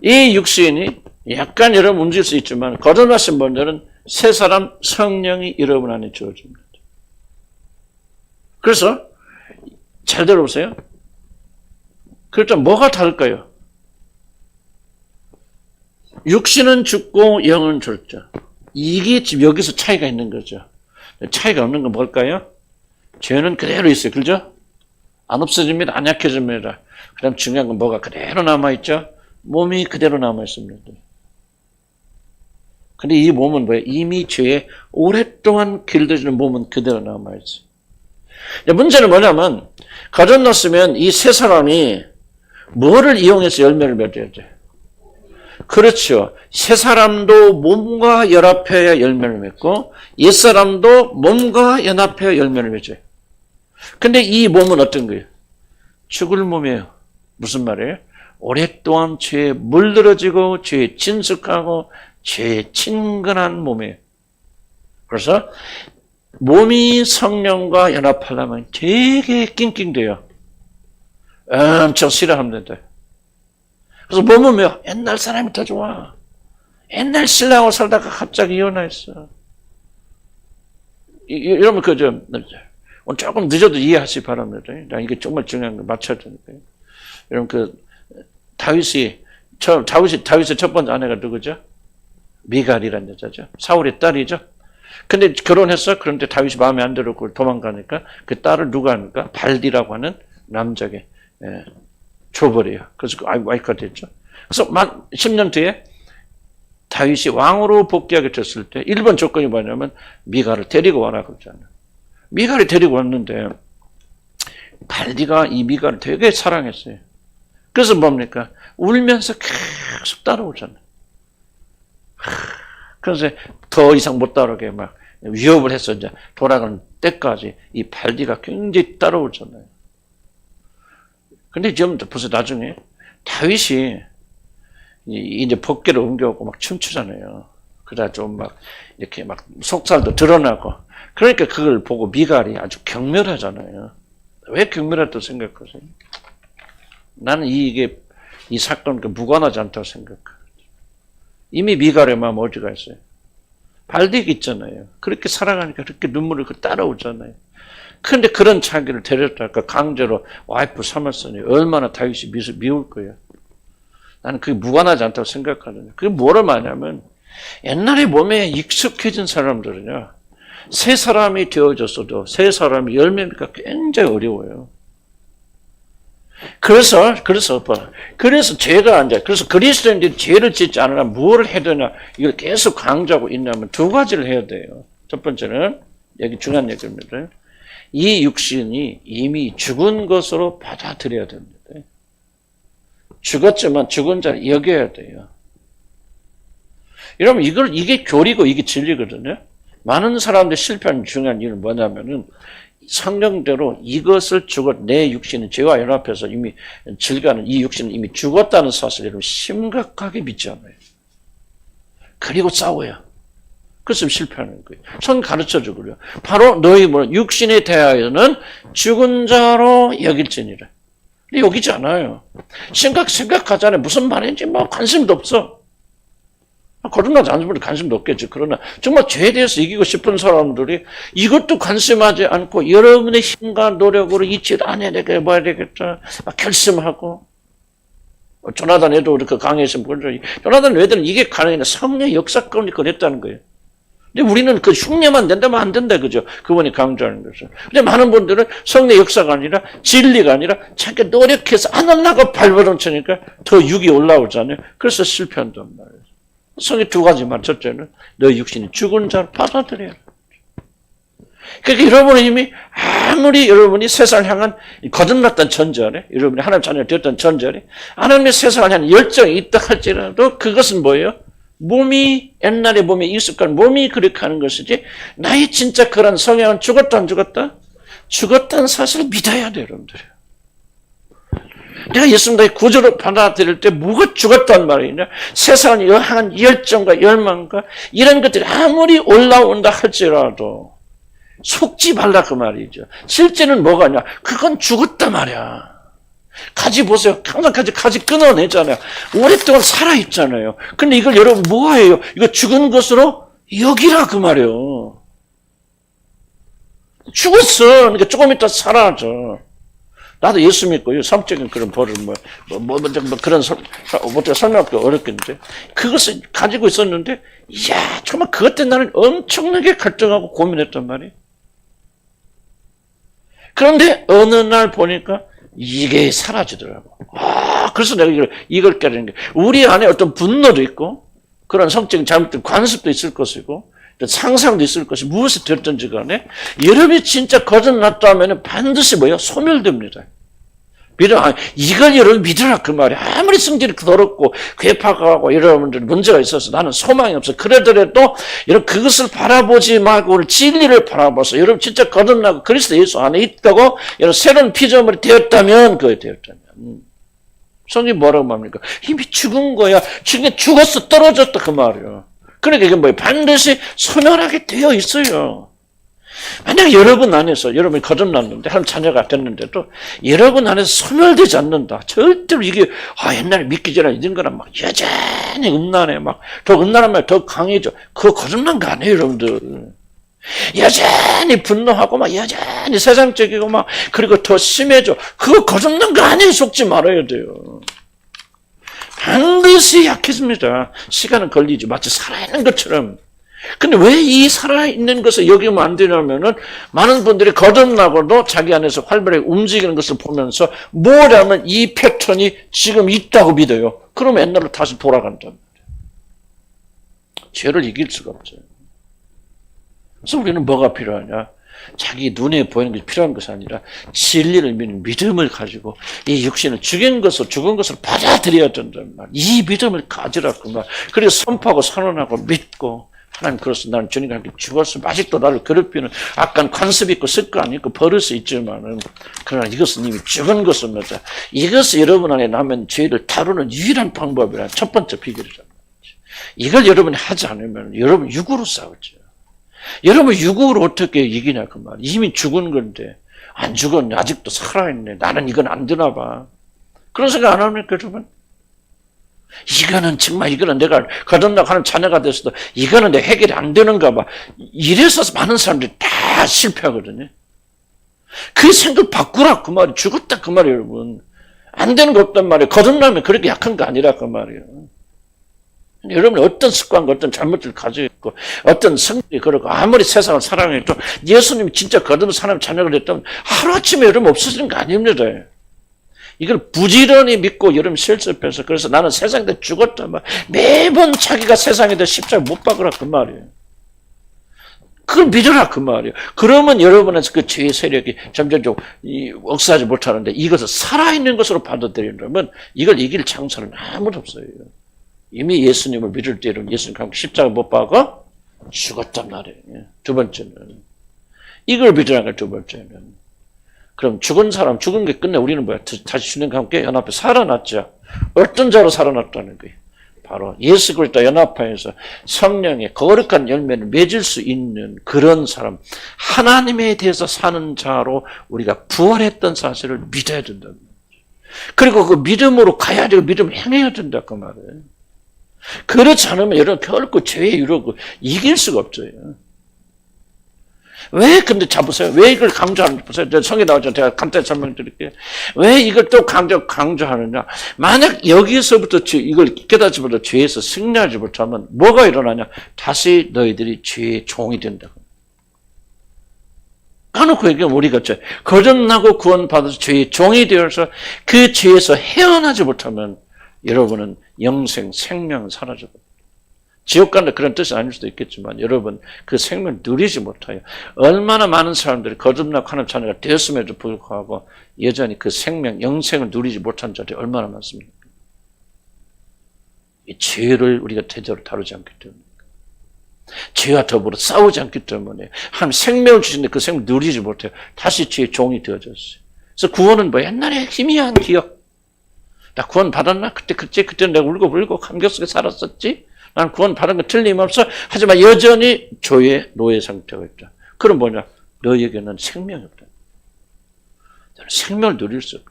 A: 이 육신이 약간 여러분 움직일 수 있지만 거듭나신 분들은 새 사람 성령이 여러분 안에 주어집니다. 그래서 잘 들어보세요. 그렇다면 뭐가 다를까요? 육신은 죽고 영은 죽죠. 이게 지금 여기서 차이가 있는 거죠. 차이가 없는 건 뭘까요? 죄는 그대로 있어요. 그죠? 안 없어집니다. 안 약해집니다. 그 다음 중요한 건 뭐가 그대로 남아있죠? 몸이 그대로 남아있습니다. 근데 이 몸은 뭐예요? 이미 죄에 오랫동안 길들여진 몸은 그대로 남아있어요. 문제는 뭐냐면, 가정났으면 이 세 사람이 뭐를 이용해서 열매를 맺어야 돼? 그렇죠. 세 사람도 몸과 연합해야 열매를 맺고, 옛 사람도 몸과 연합해야 열매를 맺어요. 근데 이 몸은 어떤 거예요? 죽을 몸이에요. 무슨 말이에요? 오랫동안 죄에 물들어지고, 죄에 친숙하고, 죄에 친근한 몸이에요. 그래서 몸이 성령과 연합하려면 되게 낑낑대요. 엄청 싫어합니다. 그래서 몸은 뭐야? 옛날 사람이 더 좋아. 옛날 신랑하고 살다가 갑자기 이혼했어. 이러면 오늘 조금 늦어도 이해하시기 바랍니다. 이게 정말 중요한 거 맞춰야 되니까요. 여러분 다윗의 첫 번째 아내가 누구죠? 미갈이라는 여자죠. 사울의 딸이죠. 근데 결혼했어. 그런데 다윗이 마음에 안 들었고 도망가니까 그 딸을 누가 합니까? 발디라고 하는 남자에게 줘버려요. 그래서 그 와이프가 됐죠. 그래서 10년 뒤에 다윗이 왕으로 복귀하게 됐을 때 1번 조건이 뭐냐면 미갈을 데리고 와라 그러잖아요. 미갈이 데리고 왔는데 발디가 이 미갈을 되게 사랑했어요. 그래서 뭡니까? 울면서 계속 따라오잖아요. 그래서 더 이상 못 따라오게 막 위협을 해서 이제 돌아가는 때까지 이 발디가 굉장히 따라오잖아요. 근데 지금 벌써 나중에 다윗이 이제 법궤를 옮겨오고 막 춤추잖아요. 그러다 좀 막 이렇게 막 속살도 드러나고 그러니까 그걸 보고 미갈이 아주 경멸하잖아요. 왜 경멸했다고 생각하세요? 나는 이 사건 무관하지 않다고 생각해요. 이미 미갈의 마음 어디가 있어요? 발디가 있잖아요. 그렇게 살아가니까 그렇게 눈물을 따라오잖아요. 그런데 그런 자기를 데려다가 강제로 와이프 삼았으니 얼마나 다윗이 미울 거예요. 나는 그게 무관하지 않다고 생각하거든요. 그게 뭐를 말하냐면 옛날에 몸에 익숙해진 사람들은요. 새 사람이 되어졌어도 새 사람이 열매가 굉장히 어려워요. 그래서 죄가 그래서 그리스도인들이 죄를 짓지 않으면 무엇을 해야 되나 이걸 계속 강조하고 있냐면 두 가지를 해야 돼요. 첫 번째는 여기 중요한 얘기입니다. 이 육신이 이미 죽은 것으로 받아들여야 됩니다. 죽었지만 죽은 자를 여겨야 돼요. 여러분 이게 교리고 이게 진리거든요. 많은 사람들이 실패하는 중요한 이유는 뭐냐면은 성령대로 이것을 내 육신은 죄와 연합해서 이미 즐거워하는 이 육신은 이미 죽었다는 사실을 심각하게 믿지 않아요. 그리고 싸워요. 그래서 실패하는 거예요. 성경 가르쳐주고 그래요. 바로 너희 육신에 대하여는 죽은 자로 여길지니라. 근데 여기지 않아요. 생각하잖아요. 무슨 말인지 관심도 없어. 거듭나지 않은 분이 관심도 없겠지. 그러나 정말 죄에 대해서 이기고 싶은 사람들이 이것도 관심하지 않고 여러분의 힘과 노력으로 이 죄를 안 해야 되겠다, 뭐 해야 되겠다 결심하고 조나단 애도 이렇게 강해서 조나단 애들은 이게 가능해. 성령의 역사권이 그랬다는 거예요. 근데 우리는 그 흉내만 낸다면 안 된다, 그죠? 그분이 강조하는 거죠. 근데 많은 분들은 성령 역사가 아니라 진리가 아니라 자기 노력해서 안 하려고 발버둥 치니까 더 육이 올라오잖아요. 그래서 실패한단 말이에요. 성의 두 가지만. 첫째는 너희 육신이 죽은 자를 받아들여야 돼. 그러니까 여러분은 이미 아무리 여러분이 세상을 향한 거듭났던 전제에 여러분이 하나님 자녀가 되었던 전제에 하나님의 세상을 향한 열정이 있다 할지라도 그것은 뭐예요? 옛날에 몸에 익숙한 몸이 그렇게 하는 것이지 나의 진짜 그런 성향은 죽었다 안 죽었다? 죽었다는 사실을 믿어야 돼요, 여러분들. 내가 예수님의 구조를 받아들일 때 뭐가 죽었단 말이냐? 세상을 향한 열정과 열망과 이런 것들이 아무리 올라온다 할지라도 속지 말라 그 말이죠. 실제는 뭐가냐? 그건 죽었단 말이야. 가지 보세요. 항상 가지 끊어내잖아요. 오랫동안 살아있잖아요. 근데 이걸 여러분 뭐예요? 이거 죽은 것으로 여기라 그 말이에요. 죽었어. 그러니까 조금 있다 사라져. 나도 예수 믿고 성적인 그런 벌을 그런 어떻게 설명하기 어렵겠는데 그것을 가지고 있었는데 이야 정말 그것 때문에 나는 엄청나게 갈등하고 고민했단 말이에요. 그런데 어느 날 보니까 이게 사라지더라고. 그래서 내가 이걸 깨달은 게 우리 안에 어떤 분노도 있고 그런 성적인 잘못된 관습도 있을 것이고 상상도 있을 것이 무엇이 됐든지 간에 여러분이 진짜 거듭났다면 반드시 뭐예요? 소멸됩니다. 이걸 여러분 믿으라 그 말이야. 아무리 성질이 더럽고 괴팍하고 여러분들 문제가 있어서 나는 소망이 없어. 그러더라도 여러분 그것을 바라보지 말고 진리를 바라봐서 여러분 진짜 거듭나고 그리스도 예수 안에 있다고 여러분 새로운 피조물이 되었다면 그게 되었다면 성경이 뭐라고 말합니까? 이미 죽은 거야. 죽었어 떨어졌다 그 말이야. 그러니까 이게 뭐예요? 반드시 소멸하게 되어 있어요. 만약 여러분 안에서 여러분이 거듭났는데 한 자녀가 됐는데도 여러분 안에서 소멸되지 않는다. 절대로 이게 옛날에 믿기 전에 이런 거랑 막 여전히 음란해 막 더 음란한 말 더 강해져. 그거 거듭난 거 아니에요, 여러분들. 여전히 분노하고 막 여전히 세상적이고 막 그리고 더 심해져. 그거 거듭난 거 아니에요. 속지 말아야 돼요. 반드시 약해집니다. 시간은 걸리지. 마치 살아있는 것처럼. 근데 왜 이 살아있는 것을 여기면 안 되냐면은 많은 분들이 거듭나고도 자기 안에서 활발하게 움직이는 것을 보면서 뭐라면 이 패턴이 지금 있다고 믿어요. 그러면 옛날로 다시 돌아간단 말이에요. 죄를 이길 수가 없어요. 그래서 우리는 뭐가 필요하냐? 자기 눈에 보이는 것이 필요한 것이 아니라 진리를 믿는 믿음을 가지고 이 육신을 죽은 것을 받아들여야 된단 말이에요. 이 믿음을 가지라 그 말. 그래서 선포하고 선언하고 믿고 하나님 그래서 나는 주님과 함께 죽었으면 아직도 나를 괴롭히는 악한 관습이 있고 습관이 있고 버릇이 있지만은 그러나 이것은 이미 죽은 것입니다. 이것이 여러분 안에 남은 죄를 다루는 유일한 방법이라 첫 번째 비결이라는 거죠. 이걸 여러분이 하지 않으면 여러분 육으로 싸우죠. 여러분 육으로 어떻게 이기냐 그 말. 이미 죽은 건데 안 죽었네 아직도 살아있네. 나는 이건 안 되나 봐. 그런 생각 안 합니까 여러분? 이거는 내가 거듭나고 하는 자녀가 됐어도 이거는 내 해결이 안 되는가 봐. 이래서 많은 사람들이 다 실패하거든요. 그 생각 바꾸라 그 말이. 죽었다 그 말이에요 여러분. 안 되는 거 없단 말이에요. 거듭나면 그렇게 약한 거 아니라 그 말이에요. 여러분이 어떤 습관과 어떤 잘못을 가지고 있고 어떤 성질이 그렇고 아무리 세상을 사랑해도 예수님이 진짜 거듭난 사람 자녀가 됐다면 하루아침에 여러분 없어지는 거 아닙니다. 이걸 부지런히 믿고 여러분 실습해서 그래서 나는 세상에 죽었다 말 매번 자기가 세상에다 십자가 못 박으라 그 말이에요. 그걸 믿으라 그 말이에요. 그러면 여러분에서 그 죄의 세력이 점점 억세하지 못하는데 이것을 살아있는 것으로 받아들이려면 이걸 이길 창사는 아무도 없어요. 이미 예수님을 믿을 때 예수님과 함께 십자가 못 박아 죽었단 말이에요. 두 번째는 이걸 믿으라는 거예요. 두 번째는 그럼 죽은 사람 죽은 게 끝내 우리는 뭐야? 다시 주님과 함께 연합해 살아났죠. 어떤 자로 살아났다는 거예요. 바로 예수 그리스도 연합하여서 성령의 거룩한 열매를 맺을 수 있는 그런 사람 하나님에 대해서 사는 자로 우리가 부활했던 사실을 믿어야 된다는 거죠. 그리고 그 믿음으로 가야 되고 믿음을 행해야 된다 그 말이에요. 그렇지 않으면 여러분 결코 죄에 이르고 이길 수가 없어요. 왜 근데 잡으세요? 왜 이걸 강조하는지 보세요. 성에 나오죠. 제가 간단히 설명드릴게요. 왜 이걸 또 강조하느냐? 만약 여기서부터 이걸 깨닫지부터 죄에서 승리하지 못하면 뭐가 일어나냐? 다시 너희들이 죄의 종이 된다. 까놓고 얘기하면 우리가 거듭나고 구원받아서 죄의 종이 되어서 그 죄에서 헤어나지 못하면 여러분은 영생, 생명은 사라져버려요. 지옥 간다 그런 뜻이 아닐 수도 있겠지만 여러분 그 생명을 누리지 못해요. 얼마나 많은 사람들이 거듭나고 하는 자녀가 되었음에도 불구하고 여전히 그 생명, 영생을 누리지 못한 자들이 얼마나 많습니까? 이 죄를 우리가 제대로 다루지 않기 때문에 죄와 더불어 싸우지 않기 때문에 하나님 생명을 주시는데 그 생명을 누리지 못해요. 다시 죄의 종이 되어졌어요. 그래서 구원은 뭐 옛날에 희미한 기억. 나 구원 받았나? 그때는 내가 울고 감격 속에 살았었지? 난 구원 받은 거 틀림없어. 하지만 여전히 죄의 노예 상태가 있다. 그럼 뭐냐? 너에게는 생명이 없다. 너는 생명을 누릴 수 없다.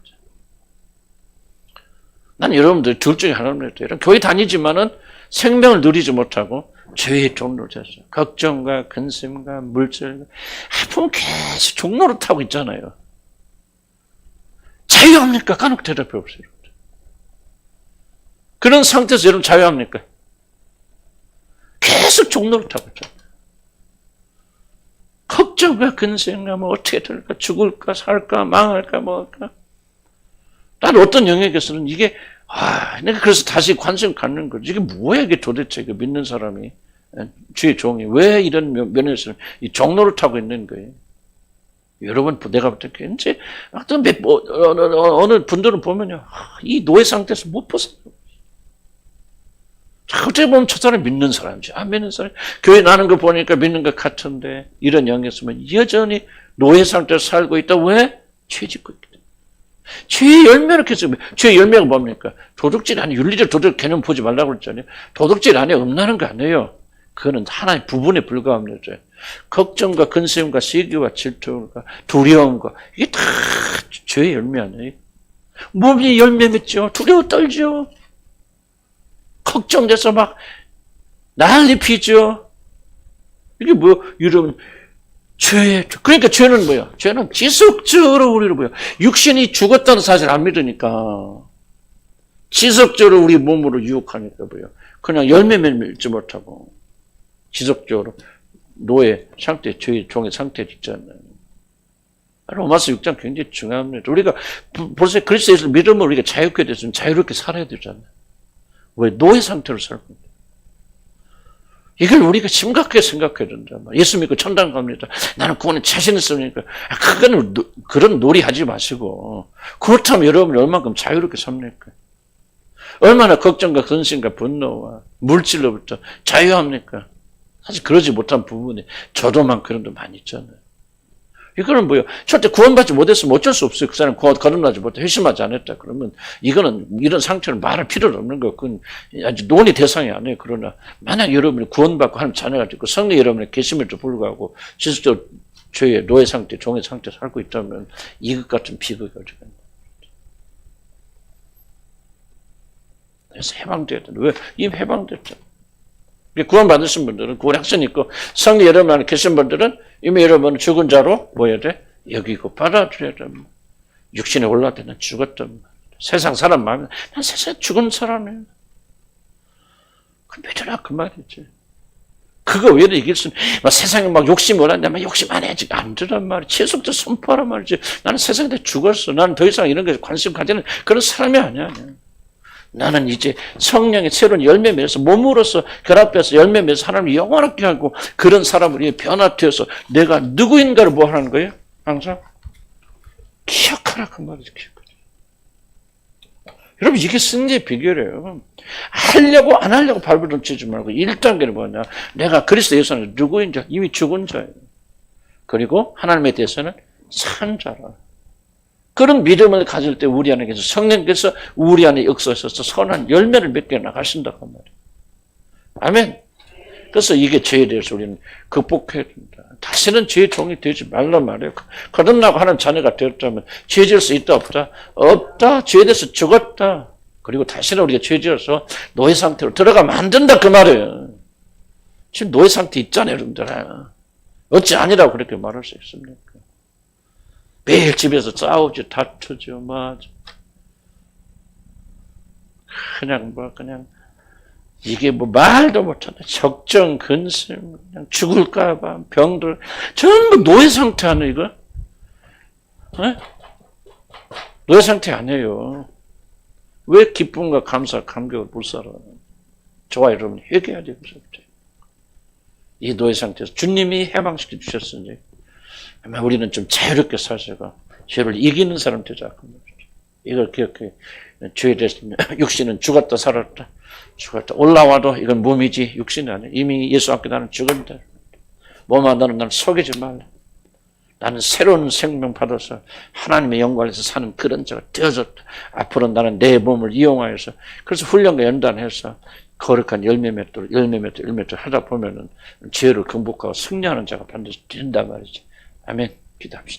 A: 난 여러분들 둘 중에 하나입니다. 여러분 교회 다니지만은 생명을 누리지 못하고 죄의 종로를 탔어요. 걱정과 근심과 물질과 보면 계속 종로를 타고 있잖아요. 자유합니까? 간혹 대답이 없어요. 그런 상태에서 여러분 자유합니까? 계속 종로를 타고 있잖아요. 걱정과 근심과 뭐 어떻게 될까? 죽을까? 살까? 망할까? 뭐할까? 나는 어떤 영역에서는 이게 내가 그래서 다시 관심 갖는 거지. 이게 뭐야 이게 도대체 그 믿는 사람이 주의 종이 왜 이런 면에서 이 종로를 타고 있는 거예요. 여러분 내가 볼 때 이제 어느 분들은 보면요 이 노예 상태에서 못 벗어나요. 어떻게 보면 저 사람 믿는 사람이지. 안 믿는 사람. 교회 나는 거 보니까 믿는 것 같은데 이런 영역에서는 여전히 노예 상태에서 살고 있다. 왜? 죄 짓고 있기 때문에. 죄의 열매를 계속. 죄의 열매가 뭡니까? 도둑질 안에 윤리적 도덕 개념 보지 말라고 그랬잖아요. 도둑질 안에 없나는 거 아니에요. 그거는 하나의 부분에 불과합니다. 걱정과 근심과 시기와 질투와 두려움과 이게 다 죄의 열매 아니에요. 몸이 열매 맺죠. 두려워 떨죠. 걱정돼서 막 난리 피죠. 이게 뭐요? 여러분 그러니까 죄는 뭐야? 죄는 지속적으로 우리를 뭐야? 육신이 죽었다는 사실을 안 믿으니까 지속적으로 우리 몸으로 유혹하니까 뭐야? 그냥 열매 맺지 못하고 지속적으로 노예 상태, 죄의 종의 상태에 있잖아요. 로마서 6장 굉장히 중요합니다. 우리가 벌써 그리스도에서 믿음을 우리가 자유롭게 됐으면 자유롭게 살아야 되잖아요. 왜? 노예 상태로 살고 있는 거예요. 이걸 우리가 심각하게 생각해야 된다. 예수 믿고 천당 갑니다. 나는 구원에 자신 있으니까. 그건 그런 놀이 하지 마시고. 그렇다면 여러분이 얼마큼 자유롭게 삽니까? 얼마나 걱정과 근심과 분노와 물질로부터 자유합니까? 사실 그러지 못한 부분이 저도만 그런 데 많이 있잖아요. 이거는 뭐예요? 절대 구원받지 못했으면 어쩔 수 없어요. 그 사람 거듭나지 못해 회심하지 않았다. 그러면 이거는 이런 상태는 말할 필요는 없는 거. 그건 아주 논의 대상이 아니에요. 그러나 만약 여러분이 구원받고 하나님 자녀가 되고 성령 여러분의 계심에도 불구하고 지속적으로 죄의 노예 상태, 종의 상태에 살고 있다면 이것 같은 비극이 어디가 있나. 그래서 해방돼야 된다. 왜? 이미 해방됐잖아. 구원 받으신 분들은 구원 확신 있고 성령 여러분 안에 계신 분들은 이미 여러분은 죽은 자로 뭐 해야 돼? 여기고 받아들여야 돼. 육신에 올라갈 때는 죽었던 세상 사람 마음에 난 세상에 죽은 사람이야. 그 믿으라 그 말이지. 그거 왜 이길 수는 세상에 막 욕심이 올랐는데 욕심 안 해야지. 안 되란 말이야. 지속적으로 선포하란 말이지. 나는 세상에 죽었어. 나는 더 이상 이런 것에 관심 가지는 그런 사람이 아니야. 나는 이제 성령의 새로운 열매 맺어서 몸으로서 결합해서 열매 맺어서 하나님을 영원하게 하고 그런 사람을 변화되어서 내가 누구인가를 뭐 하는 거예요? 항상 기억하라 그 말이죠. 여러분 이게 승리의 비결이에요. 하려고 안 하려고 발버둥 치지 말고 1단계는 뭐냐? 내가 그리스도 예수는 누구인 자? 이미 죽은 자예요. 그리고 하나님에 대해서는 산 자라. 그런 믿음을 가질 때 우리 안에 계셔 성령께서 우리 안에 역사하셔서 선한 열매를 맺게 나가신다고 말이에요. 아멘. 그래서 이게 죄에 대해서 우리는 극복해야 된다. 다시는 죄의 종이 되지 말란 말이에요. 거듭나고 하는 자녀가 되었다면 죄 지을 수 있다 없다? 없다. 죄에 대해서 죽었다. 그리고 다시는 우리가 죄 지어서 노예 상태로 들어가면 안 된다 그 말이에요. 지금 노예 상태 있잖아요 여러분들. 어찌 아니라고 그렇게 말할 수 있습니까? 매일 집에서 싸우죠, 다투죠, 맞아. 그냥 이게 말도 못하네. 적정, 근심, 그냥 죽을까봐, 병들, 전부 노예 상태 아니에요, 이거? 네? 노예 상태 아니에요. 왜 기쁨과 감사, 감격을 못 살아? 저와 여러분 회개해야 돼요, 이 노예 상태에서 주님이 해방시켜 주셨으니 아마 우리는 좀 자유롭게 살다가 죄를 이기는 사람 되자. 이걸 기억해. 죄에 대해서 육신은 죽었다 살았다. 죽었다. 올라와도 이건 몸이지 육신이 아니야. 이미 예수 앞에 나는 죽었다. 몸아 너는 나를 속이지 말라. 나는 새로운 생명 받아서 하나님의 영광에서 사는 그런 자가 되어졌다. 앞으로 나는 내 몸을 이용하여서 그래서 훈련과 연단해서 거룩한 열매 맺도록 하다 보면은 죄를 극복하고 승리하는 자가 반드시 된단 말이지. 아멘. 기도합시다.